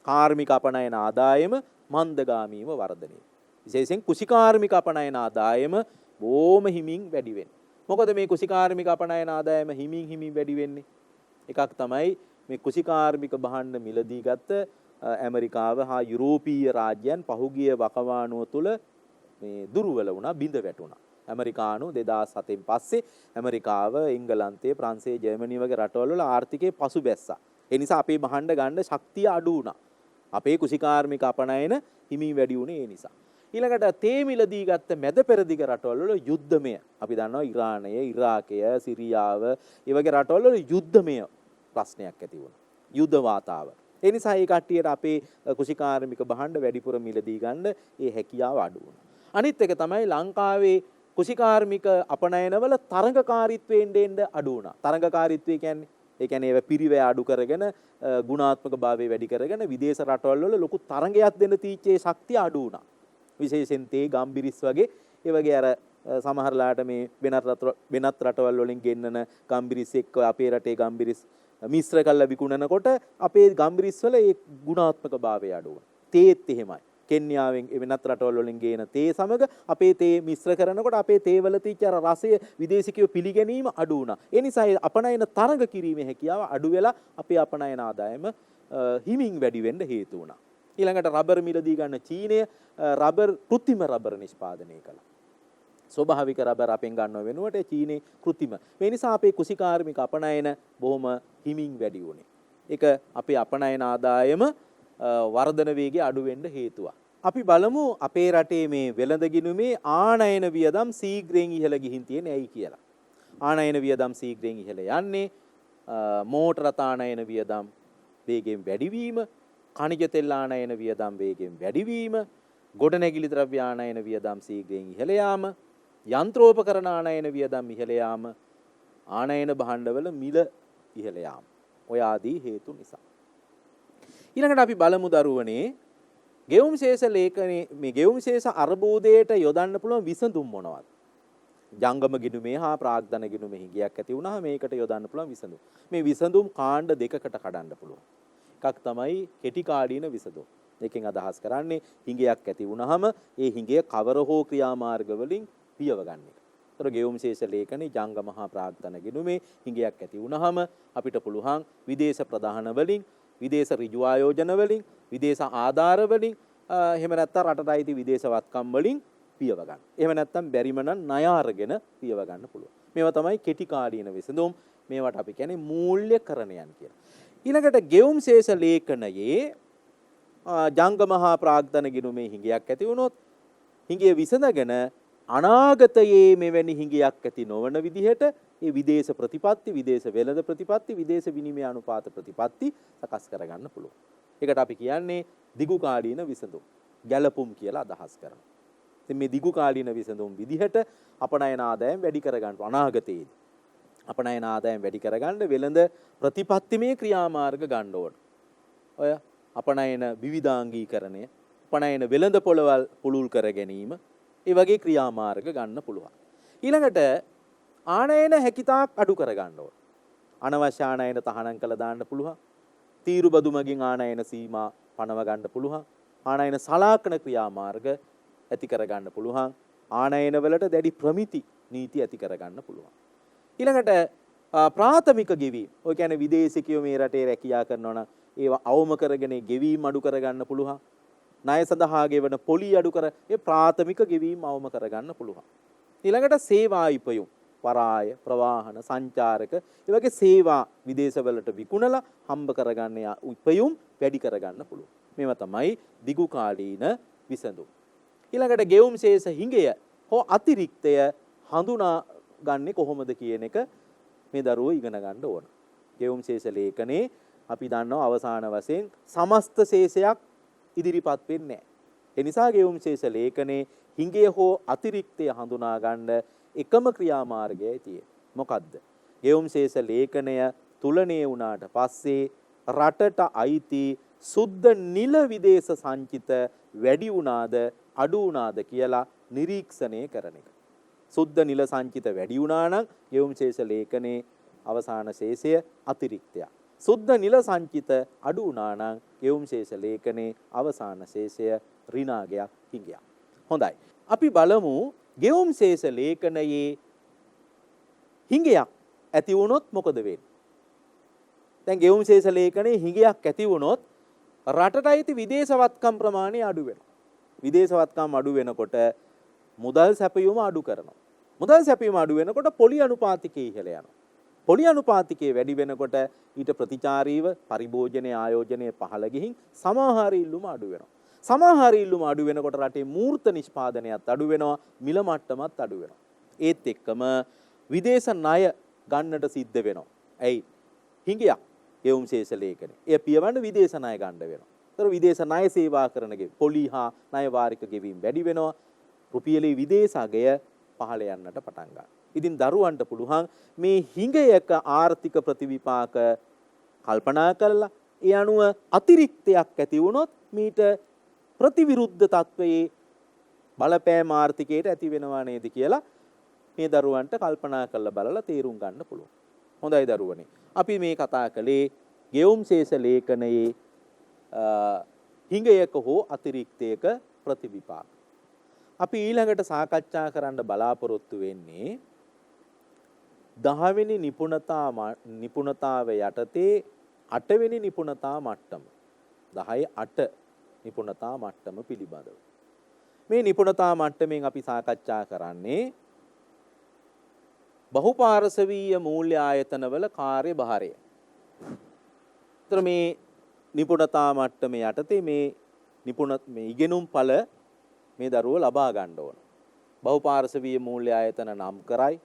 Speaker 1: කාර්මික අපනයන ආදායම මන්දගාමීව වර්ධනය. විශේෂයෙන් කුසිකාර්මික අපනයන ආදායම බොහොම හිමින් වැඩි වෙන්නේ. මොකද මේ කුසිකාර්මික අපනයන ආදායම හිමින් වැඩි වෙන්නේ? එකක් තමයි මේ කුසිකාර්මික භාණ්ඩ මිලදී ගත්ත ඇමරිකාව හා යුරෝපීය රාජ්‍යයන් පහුගිය වකවානුව තුළ මේ දුර්වල වුණා, බිඳ වැටුණා. ඇමරිකානු 2007න් පස්සේ ඇමරිකාව, එංගලන්තය, ප්‍රංශය, ජර්මනිය වගේ රටවල් වල ආර්ථිකයේ පසුබැස්සා. ඒ නිසා අපේ භාණ්ඩ ගන්න ශක්තිය අඩු වුණා. අපේ කුසිකාර්මික අපනයන හිමින් වැඩි වුණේ ඒ නිසා. ඊළඟට තේ මිලදී ගත්ත මැද පෙරදිග රටවල් වල යුද්ධමය. අපි දන්නවා ඉරානය, ඉරාකය, සිරියාව, ඒ වගේ රටවල් වල යුද්ධමය ප්‍රශ්නයක් ඇති වුණා. යුද්ධ වාතාවරණ. ඒ නිසා ඒ කට්ටියට අපේ කුසිකාර්මික භාණ්ඩ වැඩිපුර මිලදී ගන්න ඒ හැකියාව අඩු වුණා. අනිත් එක තමයි ලංකාවේ කුසිකාර්මික අපනයනවල තරඟකාරීත්වයෙන් දෙන්න අඩු වුණා. තරඟකාරීත්වය කියන්නේ ඒ කියන්නේ ඒව පිරිවැය අඩු කරගෙන ගුණාත්මක භාවය වැඩි කරගෙන විදේශ රටවල් වල ලොකු තරඟයක් දෙන්න තීච්චේ ශක්තිය අඩු වුණා. විශේෂයෙන් තේ ගම්බිරිස් වගේ ඒ වගේ අර සමහරලාට මේ වෙනත් රටවල් වලින් ගෙන්නන ගම්බිරිස් එක්ක අපේ රටේ ගම්බිරිස් මිශ්‍ර කරලා විකුණනකොට අපේ ගම්බිරිස් වල ඒ ගුණාත්මක භාවය අඩු වුණා. තේත් එහෙමයි. කෙන්යාවෙන් වෙනත් රටවල් වලින් ගේන තේ සමග අපේ තේ මිශ්‍ර කරනකොට අපේ තේ වල තියෙච්ච අර රසය විදේශිකයෝ පිළිගැනීම අඩු වුණා. ඒ නිසා අපනයන තරඟ කිරීමේ හැකියාව අඩු වෙලා අපේ අපනයන ආදායම හිමින් වැඩි වෙන්න හේතු වුණා. ඊළඟට රබර් මිලදී ගන්න චීනය රබර් කෘත්‍රිම රබර් නිෂ්පාදනය කළා. ස්වභාවික රබර් අපෙන් ගන්නව වෙනුවට චීනේ කෘත්‍රිම. මේ නිසා අපේ කුසිකාර්මික අපනයන බොහොම හිමින් වැඩි වුණේ. ඒක අපේ අපනයන ආදායම වර්ධන වේගය අඩු වෙන්න හේතුවක්. අපි බලමු අපේ රටේ මේ වෙළඳ ගිණුමේ ආනයන වියදම් ශීඝ්‍රයෙන් ඉහළ ගිහින් තියෙන්නේ ඇයි කියලා. ආනයන වියදම් ශීඝ්‍රයෙන් ඉහළ යන්නේ මෝටර රථ ආනයන වියදම් වේගයෙන් වැඩිවීම, ඛනිජ තෙල් ආනයන වියදම් වේගයෙන් වැඩිවීම, ගොඩනැගිලි ද්‍රව්‍ය ආනයන වියදම් ශීඝ්‍රයෙන් ඉහළ යාම, යන්ත්‍රෝපකරණ ආනයන වියදම් ඉහළ යාම, ආනයන භාණ්ඩවල මිල ඉහළ යාම. ඔය ආදී හේතු නිසා. ඊළඟට අපි බලමු දරුවනේ ගෙවුම් ශේෂ ලේඛනයේ මේ ගෙවුම් ශේෂ අර්බුදයට යොදන්න පුළුවන් විසඳුම් මොනවද? ජංගම ගිණුමේ හා ප්‍රාග්ධන ගිණුමේ හිඟයක් ඇති වුණාම මේකට යොදන්න පුළුවන් විසඳුම්. මේ විසඳුම් කාණ්ඩ දෙකකට කඩන්න පුළුවන්. එකක් තමයි කෙටි කාලීන විසඳුම්. එකෙන් අදහස් කරන්නේ හිඟයක් ඇති වුණාම ඒ හිඟය කවර හෝ ක්‍රියාමාර්ග වලින් පියව ගන්න එක. ඒතර ගෙවුම් ශේෂ ලේඛනයේ ජංගම හා ප්‍රාග්ධන ගිණුමේ හිඟයක් ඇති වුණාම අපිට පුළුවන් විදේශ ප්‍රදාන වලින්, විදේශ ඍජු ආයෝජන වලින්, විදේශ ආධාර වලින්, එහෙම නැත්නම් රටට අයිති විදේශ වත්කම් වලින් පියව ගන්න. එහෙම නැත්නම් බැරිම නම් ණය අරගෙන පියව ගන්න පුළුවන්. මේවා තමයි කෙටි කාලීන විසඳුම්. මේවට අපි කියන්නේ මූල්‍යකරණයන් කියලා. ඊළඟට ගෙවුම් ශේෂ ලේඛනයේ ජංගම හා ප්‍රාග්ධන ගිණුමේ හිඟයක් ඇති වුණොත් හිඟය විසඳගෙන අනාගතයේ මෙවැනි හිඟයක් ඇති නොවන විදිහට ඒ විදේශ ප්‍රතිපත්ති, විදේශ වෙළඳ ප්‍රතිපත්ති, විදේශ විනිමය අනුපාත ප්‍රතිපත්ති සකස් කරගන්න පුළුවන්. ඒකට අපි කියන්නේ දිගු කාලීන විසඳුම්, ගැලපුම් කියලා අදහස් කරනවා. ඉතින් මේ දිගු කාලීන විසඳුම් විදිහට අපනයන ආදායම් වැඩි කරගන්න අනාගතයේදී අපනයන ආදායම් වැඩි කරගන්න වෙළඳ ප්‍රතිපත්තිමය ක්‍රියාමාර්ග ගන්න ඕන. ඔය අපනයන විවිධාංගීකරණය, අපනයන වෙළඳ පොළවල් පුළුල් කර ගැනීම, ඒ වගේ ක්‍රියාමාර්ග ගන්න පුළුවන්. ඊළඟට ආනයන හැකිතාක් අඩු කරගන්න ඕන. අනවශ්‍ය ආනයන තහනම් කළ දාන්න පුළුවන්. තීරු බදු මගින් ආනයන සීමා පනව ගන්න පුළුවන්. ආනයන සලාකන ක්‍රියාමාර්ග ඇති කරගන්න පුළුවන්. ආනයන වලට දැඩි ප්‍රමිති නීති ඇති කරගන්න පුළුවන්. ඊළඟට ප්‍රාථමික ගෙවීම්, ඔය කියන්නේ විදේශිකයෝ මේ රටේ රැකියා කරනවා නම් ඒවා අවම කරගෙන ගෙවීම් අඩු කරගන්න පුළුවන්. ණය සඳහා ගෙවන පොලි අඩු කර ඒ ප්‍රාථමික ගෙවීම් අවම කරගන්න පුළුවන්. ඊළඟට සේවා ඉපයුම්, පරාය, ප්‍රවාහන, සංචාරක, ඒ වගේ සේවා විදේශවලට විකුණලා හම්බ කරගන්න ඉපයුම් වැඩි කරගන්න පුළුවන්. මේවා තමයි දිගු කාලීන විසඳුම්. ඊළඟට ගෙවුම් ශේෂ හිඟය හෝ අතිරික්තය හඳුනා ගන්නේ කොහොමද කියන එක මේ දරුවෝ ඉගෙන ගන්න ඕන. ගෙවුම් ශේෂ ලේඛනයේ අපි දන්නවා අවසාන වශයෙන් සමස්ත ශේෂයක් ඉදිරිපත් වෙන්නේ නැහැ. ඒ නිසා ගෙවුම් ශේෂ ලේඛනයේ හිඟය හෝ අතිරික්තය හඳුනා ගන්න එකම ක්‍රියාමාර්ගයයි තියෙන්නේ. මොකද්ද? ගෙවුම් ශේෂ ලේඛනය තුලණය වුණාට පස්සේ රටට අයිති සුද්ධ නිල විදේශ සංචිත වැඩි වුණාද අඩු වුණාද කියලා නිරීක්ෂණය කරන එක. සුද්ධ නිල සංචිත වැඩි වුණා නම් ගෙවුම් ශේෂ ලේඛනයේ අවසාන ශේෂය අතිරික්තයක්. සුද්ධ නිල සංචිත අඩු වුණා නම් ගෙවුම් ශේෂ ලේඛනයේ අවසාන ශේෂය ඍණාගයක් හිඟයක්. හොඳයි. අපි බලමු ගෙවුම් ශේෂ ලේඛනයේ හිඟයක් ඇති වුණොත් මොකද වෙන්නේ? දැන් ගෙවුම් ශේෂ ලේඛනයේ හිඟයක් ඇති වුණොත් රටට අයිති විදේශවත්කම් ප්‍රමාණය අඩු වෙනවා. විදේශවත්කම් අඩු වෙනකොට මුදල් සැපයුම අඩු කරනවා. මුදල් සැපයුම අඩු වෙනකොට පොලි අනුපාතිකය ඉහළ යනවා. පොලි අනුපාතිකය වැඩි වෙනකොට ඊට ප්‍රතිචාරීව පරිභෝජනයේ ආයෝජනයේ පහළ ගිහින් සමාහාර ඉල්ලුම අඩු වෙනවා. සමාහාර ඉල්ලුම අඩු වෙනකොට රටේ මූර්ත නිෂ්පාදනයත් අඩු වෙනවා, මිල මට්ටමත් අඩු වෙනවා. ඒත් එක්කම විදේශ ණය ගන්නට සිද්ධ වෙනවා. ඇයි? හිඟයක් ගෙවුම් ශේෂ ලේඛනය. එය පියවන්න විදේශ ණය ගන්න වෙනවා. ඒතර විදේශ ණය සේවා කරන පොලි හා ණය වාරික ගෙවීම් වැඩි වෙනවා. රුපියලේ විදේශ අගය පහළ යන්නට පටන් ගන්නවා. ඉතින් දරුවන්ට පුළුවන් මේ හිඟයක ආර්ථික ප්‍රතිවිපාක කල්පනා කරලා ඒ අනුව අතිරික්තයක් ඇති වුණොත් මීට ප්‍රතිවිරුද්ධ තත්වයේ බලපෑම ආර්ථිකයට ඇති වෙනවා නේද කියලා මේ දරුවන්ට කල්පනා කරලා බලලා තේරුම් ගන්න පුළුවන්. හොඳයි දරුවනේ. අපි මේ කතා කළේ ගෙවුම් ශේෂ ලේඛනයේ හිඟයක හෝ අතිරික්තයක ප්‍රතිවිපාක. අපි ඊළඟට සාකච්ඡා කරන්න බලාපොරොත්තු වෙන්නේ 10 වෙනි නිපුණතාව යටතේ 8 වෙනි නිපුණතා මට්ටම. 10-8 නිපුණතා මට්ටම පිළිබඳව. මේ නිපුණතා මට්ටමින් අපි සාකච්ඡා කරන්නේ බහුපාර්ශවීය මූල්‍ය ආයතනවල කාර්යභාරය. ඒතර මේ නිපුණතා මට්ටම යටතේ මේ ඉගෙනුම් ඵල මේ දරුවෝ ලබා ගන්න ඕන. බහුපාර්ශවීය මූල්‍ය ආයතන නම් කරයි.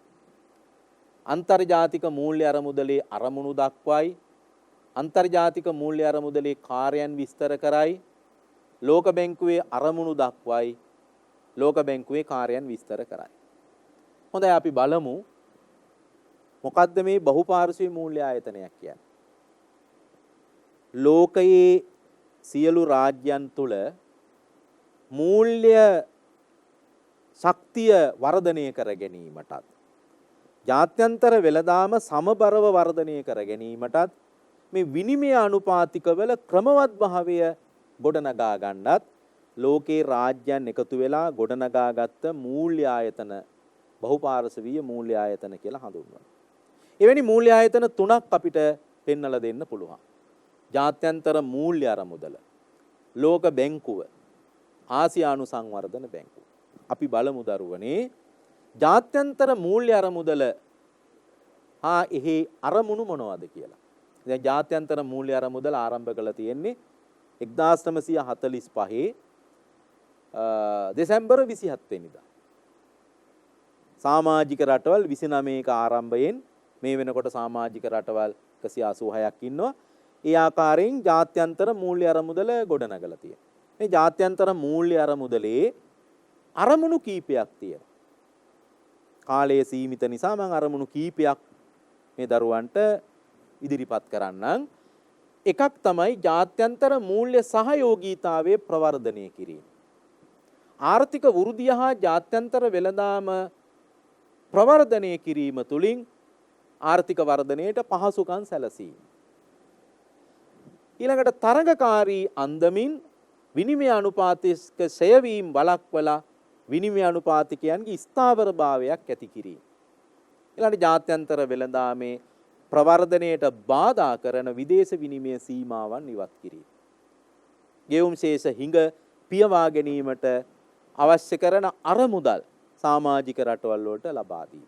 Speaker 1: අන්තර්ජාතික මූල්‍ය අරමුදලේ අරමුණු දක්වයි. අන්තර්ජාතික මූල්‍ය අරමුදලේ කාර්යයන් විස්තර කරයි. ලෝක බැංකුවේ අරමුණු දක්වයි. ලෝක බැංකුවේ කාර්යයන් විස්තර කරයි. හොඳයි අපි බලමු මොකද්ද මේ බහුපාර්ශ්වීය මූල්‍ය ආයතනයක් කියන්නේ? ලෝකයේ සියලු රාජ්‍යයන් තුල මූල්‍ය ශක්තිය වර්ධනය කර ගැනීමටත් ජාත්‍යන්තර වෙළඳාම සමබරව වර්ධනය කර ගැනීමටත් මේ විනිමය අනුපාතිකවල ක්‍රමවත් භාවය ගොඩනගා ගන්නත් ලෝකේ රාජ්‍යයන් එකතු වෙලා ගොඩනගාගත්ත මූල්‍ය ආයතන බහුපාර්ශවීය මූල්‍ය ආයතන කියලා හඳුන්වනවා. එවැනි මූල්‍ය ආයතන තුනක් අපිට පෙන්වලා දෙන්න පුළුවන්. ජාත්‍යන්තර මූල්‍ය අරමුදල, ලෝක බැංකුව, ආසියානු සංවර්ධන බැංකුව. අපි බලමු දරුවනේ ජාත්‍යන්තර මූල්‍ය අරමුදල හා එහි අරමුණු මොනවද කියලා. දැන් ජාත්‍යන්තර මූල්‍ය අරමුදල ආරම්භ කළා තියෙන්නේ 1945 දෙසැම්බර් 27 වෙනිදා. සමාජික රටවල් 29ක ආරම්භයෙන් මේ වෙනකොට සමාජික රටවල් 186ක් ඉන්නවා. ඒ ආකාරයෙන් ජාත්‍යන්තර මූල්‍ය අරමුදල ගොඩනගලා තියෙනවා. මේ ජාත්‍යන්තර මූල්‍ය අරමුදලේ අරමුණු කීපයක් තියෙනවා. කාලය සීමිත නිසා මම අරමුණු කීපයක් මේ දරුවන්ට ඉදිරිපත් කරන්නම්. එකක් තමයි ජාත්‍යන්තර මූල්‍ය සහයෝගීතාවයේ ප්‍රවර්ධනය කිරීම. ආර්ථික වෘද්ධිය හා ජාත්‍යන්තර වෙළඳාම ප්‍රවර්ධනය කිරීම තුළින් ආර්ථික වර්ධනයට පහසුකම් සැලසීම. ඊළඟට තරඟකාරී අන්දමින් විනිමය අනුපාතික ක්ෂයවීම වළක්වලා විනිමය අනුපාතිකයන්ගේ ස්ථාවරභාවයක් ඇති කිරීම. ඊළඟට ජාත්‍යන්තර වෙළඳාමේ ප්‍රවර්ධනයට බාධා කරන විදේශ විනිමය සීමාවන් ඉවත් කිරීම. ගෙවුම් ශේෂ හිඟ පියවා ගැනීමට අවශ්‍ය කරන අරමුදල් සමාජික රටවල් වලට ලබා දීම.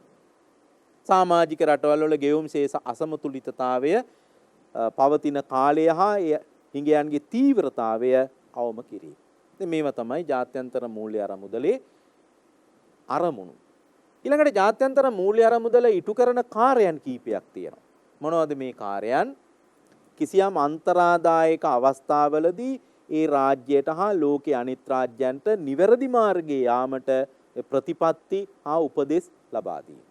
Speaker 1: සමාජික රටවල් වල ගෙවුම් ශේෂ අසමතුලිතතාවය පවතින කාලය හා හිඟයන්ගේ තීව්‍රතාවය අවම කිරීම. ඉතින් මේවා තමයි ජාත්‍යන්තර මූල්‍ය අරමුදලේ අරමුණු. ඊළඟට ජාත්‍යන්තර මූල්‍ය අරමුදල ඉටු කරන කාර්යයන් කීපයක් තියෙනවා. මොනවද මේ කාර්යයන්? කිසියම් අන්තරාදායක අවස්ථාවලදී ඒ රාජ්‍යයට හා ලෝකයේ අනිත් රාජ්‍යයන්ට නිවැරදි මාර්ගයේ යාමට ප්‍රතිපත්ති හා උපදෙස් ලබා දීම.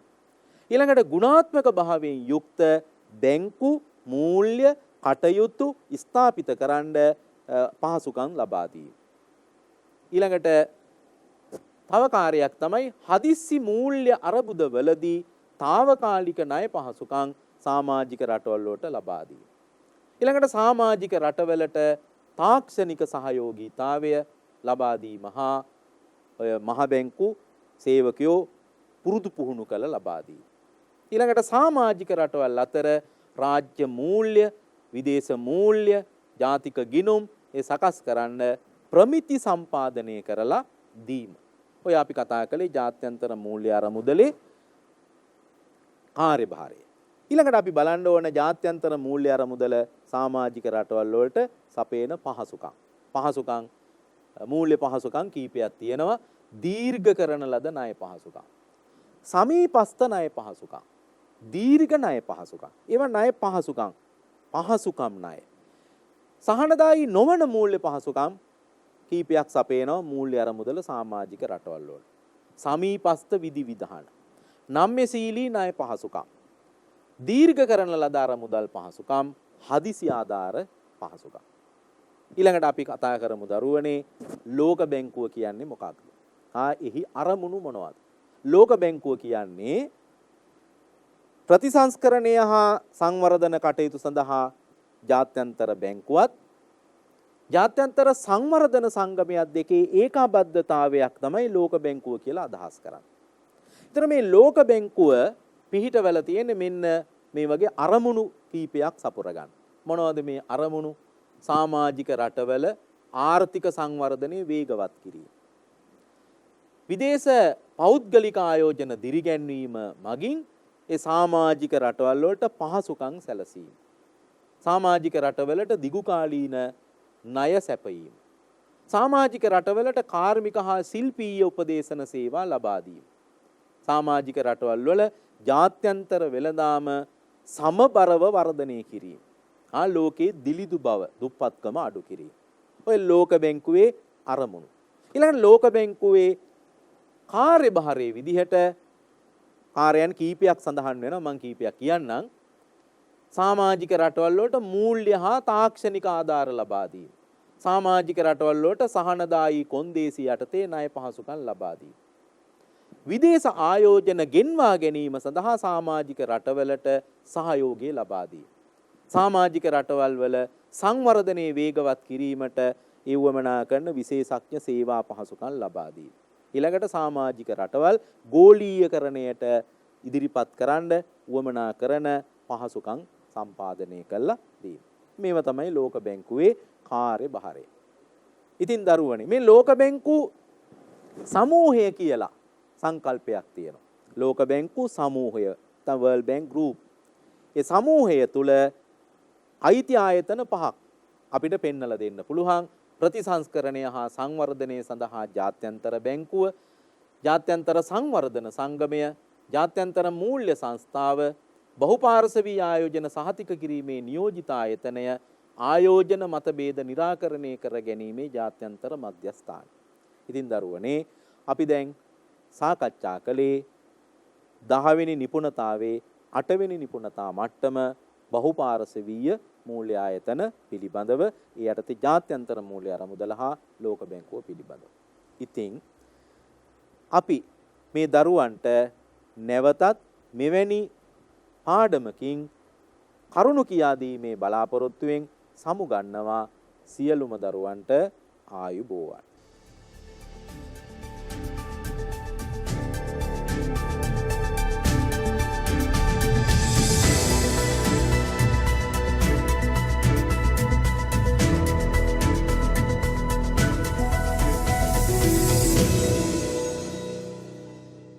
Speaker 1: ඊළඟට ගුණාත්මක භාවයෙන් යුක්ත බැංකු මූල්‍ය කටයුතු ස්ථාපිත කරන්න පහසුකම් ලබා දීම. ඊළඟට තව කාර්යයක් තමයි හදිස්සි මූල්‍ය අරබුදවලදී తాවකාලික ණය පහසුකම් සමාජික රටවල් වලට ලබා දීම. ඊළඟට සමාජික රටවලට තාක්ෂණික සහයෝගීතාවය ලබා දීම හා ඔය මහ බැංකු සේවකයෝ පුරුදු පුහුණු කළ ලබා දීම. ඊළඟට සමාජික රටවල් අතර රාජ්‍ය මූල්‍ය, විදේශ මූල්‍ය, ජාතික ගිණුම් සකස් කරන්න ප්‍රමිති සම්පාදනය කරලා දීම. ඔය අපි කතා කළේ ජාත්‍යන්තර මූල්‍ය අරමුදලේ කාර්යභාරය. ඊළඟට අපි බලන්න ඕන ජාත්‍යන්තර මූල්‍ය අරමුදල සමාජික රටවල් වලට සපේන පහසුකම්. මූල්‍ය පහසුකම් කීපයක් තියෙනවා. දීර්ඝ කරන ලද ණය පහසුකම්. සමීපස්ත ණය පහසුකම්. දීර්ඝ ණය පහසුකම්. ඒවා ණය පහසුකම් ණය. සහනදායී නොවන මූල්‍ය පහසුකම් කීපයක් සපේනවා මූල්‍ය අරමුදල සමාජික රටවල් වල. සමීපස්ත විධි විධාන. නම්‍යශීලී ණය පහසුකම්. දීර්ඝ කරන ලද අරමුදල් පහසුකම්, හදිසි ආධාර පහසුකම්. ඊළඟට අපි කතා කරමු දරුවනේ ලෝක බැංකුව කියන්නේ මොකක්ද? එහි අරමුණු මොනවද? ලෝක බැංකුව කියන්නේ ප්‍රතිසංස්කරණය හා සංවර්ධන කටයුතු සඳහා ජාත්‍යන්තර බැංකුවත් ජාත්‍යන්තර සංවර්ධන සංගමයක් දෙකේ ඒකාබද්ධතාවයක් තමයි ලෝක බැංකුව කියලා අදහස් කරන්නේ. ඒතර මේ ලෝක බැංකුව පිහිටවල තියෙන්නේ මෙන්න මේ වගේ අරමුණු කීපයක් සපුර ගන්න. මොනවද මේ අරමුණු? සමාජික රටවල ආර්ථික සංවර්ධනය වේගවත් කිරීම. විදේශ පෞද්ගලික ආයෝජන දිරිගැන්වීම මගින් ඒ සමාජික රටවල් වලට පහසුකම් සැලසීම. සමාජික රටවලට දිගුකාලීන ණය සැපයීම. සමාජික රටවලට කාර්මික හා ශිල්පීය උපදේශන සේවා ලබා දීම. සමාජික රටවල් වල ජාත්‍යන්තර වෙළඳාම සමබරව වර්ධනය කිරීම. ලෝකයේ දිලිදු බව, දුප්පත්කම අඩු කිරීම. ඔය ලෝක බැංකුවේ අරමුණු. ඊළඟට ලෝක බැංකුවේ කාර්යභාරයේ විදිහට කාර්යයන් කීපයක් සඳහන් වෙනවා. මම කීපයක් කියන්නම්. සමාජික රටවල් වලට මූල්‍ය හා තාක්ෂණික ආධාර ලබා දීම. සමාජික රටවල් වලට සහනදායී කොන්දේසි යටතේ ණය පහසුකම් ලබා දීම. විදේශ ආයෝජන ගෙන්වා ගැනීම සඳහා සමාජික රටවලට සහයෝගය ලබා දීම. සමාජික රටවල් වල සංවර්ධනයේ වේගවත් කිරීමට යොමනා කරන විශේෂඥ සේවා පහසුකම් ලබා දීම. ඊළඟට සමාජික රටවල් ගෝලීයකරණයට ඉදිරිපත් කරන්න වමනා කරන පහසුකම් සම්පාදනය කළා දීම. මේව තමයි ලෝක බැංකුවේ කාර්යභාරය. ඉතින් දරුවනේ මේ ලෝක බැංකු සමූහය කියලා සංකල්පයක් තියෙනවා. ලෝක බැංකු සමූහය, the World Bank Group. ඒ සමූහය තුල අයිති ආයතන පහක් අපිට පෙන්වලා දෙන්න පුළුවන්. ප්‍රතිසංස්කරණය හා සංවර්ධනය සඳහා ජාත්‍යන්තර බැංකුව, ජාත්‍යන්තර සංවර්ධන සංගමය, ජාත්‍යන්තර මූල්‍ය සංස්ථාව, බහුපාර්ශවීය ආයෝජන සහතික කිරීමේ නියෝජිත ආයතනය, ආයෝජන මතභේද निराකරණය කර ගැනීමේ ජාත්‍යන්තර මධ්‍යස්ථාන. ඉතින් දරුවනේ අපි දැන් සාකච්ඡා කළේ 10 වෙනි නිපුණතාවේ 8 වෙනි නිපුණතා මට්ටම බහුපාර්ශවීය මූල්‍ය ආයතන පිළිබඳව ඒ යටතේ ජාත්‍යන්තර මූල්‍ය අරමුදල හා ලෝක බැංකුව පිළිබඳව. ඉතින් අපි මේ දරුවන්ට නැවතත් මෙවැනි පාඩමකින් කරුණු කියා දීමේ බලාපොරොත්තුවෙන් සමුගන්නවා සියලුම දරුවන්ට ආයුබෝවන්.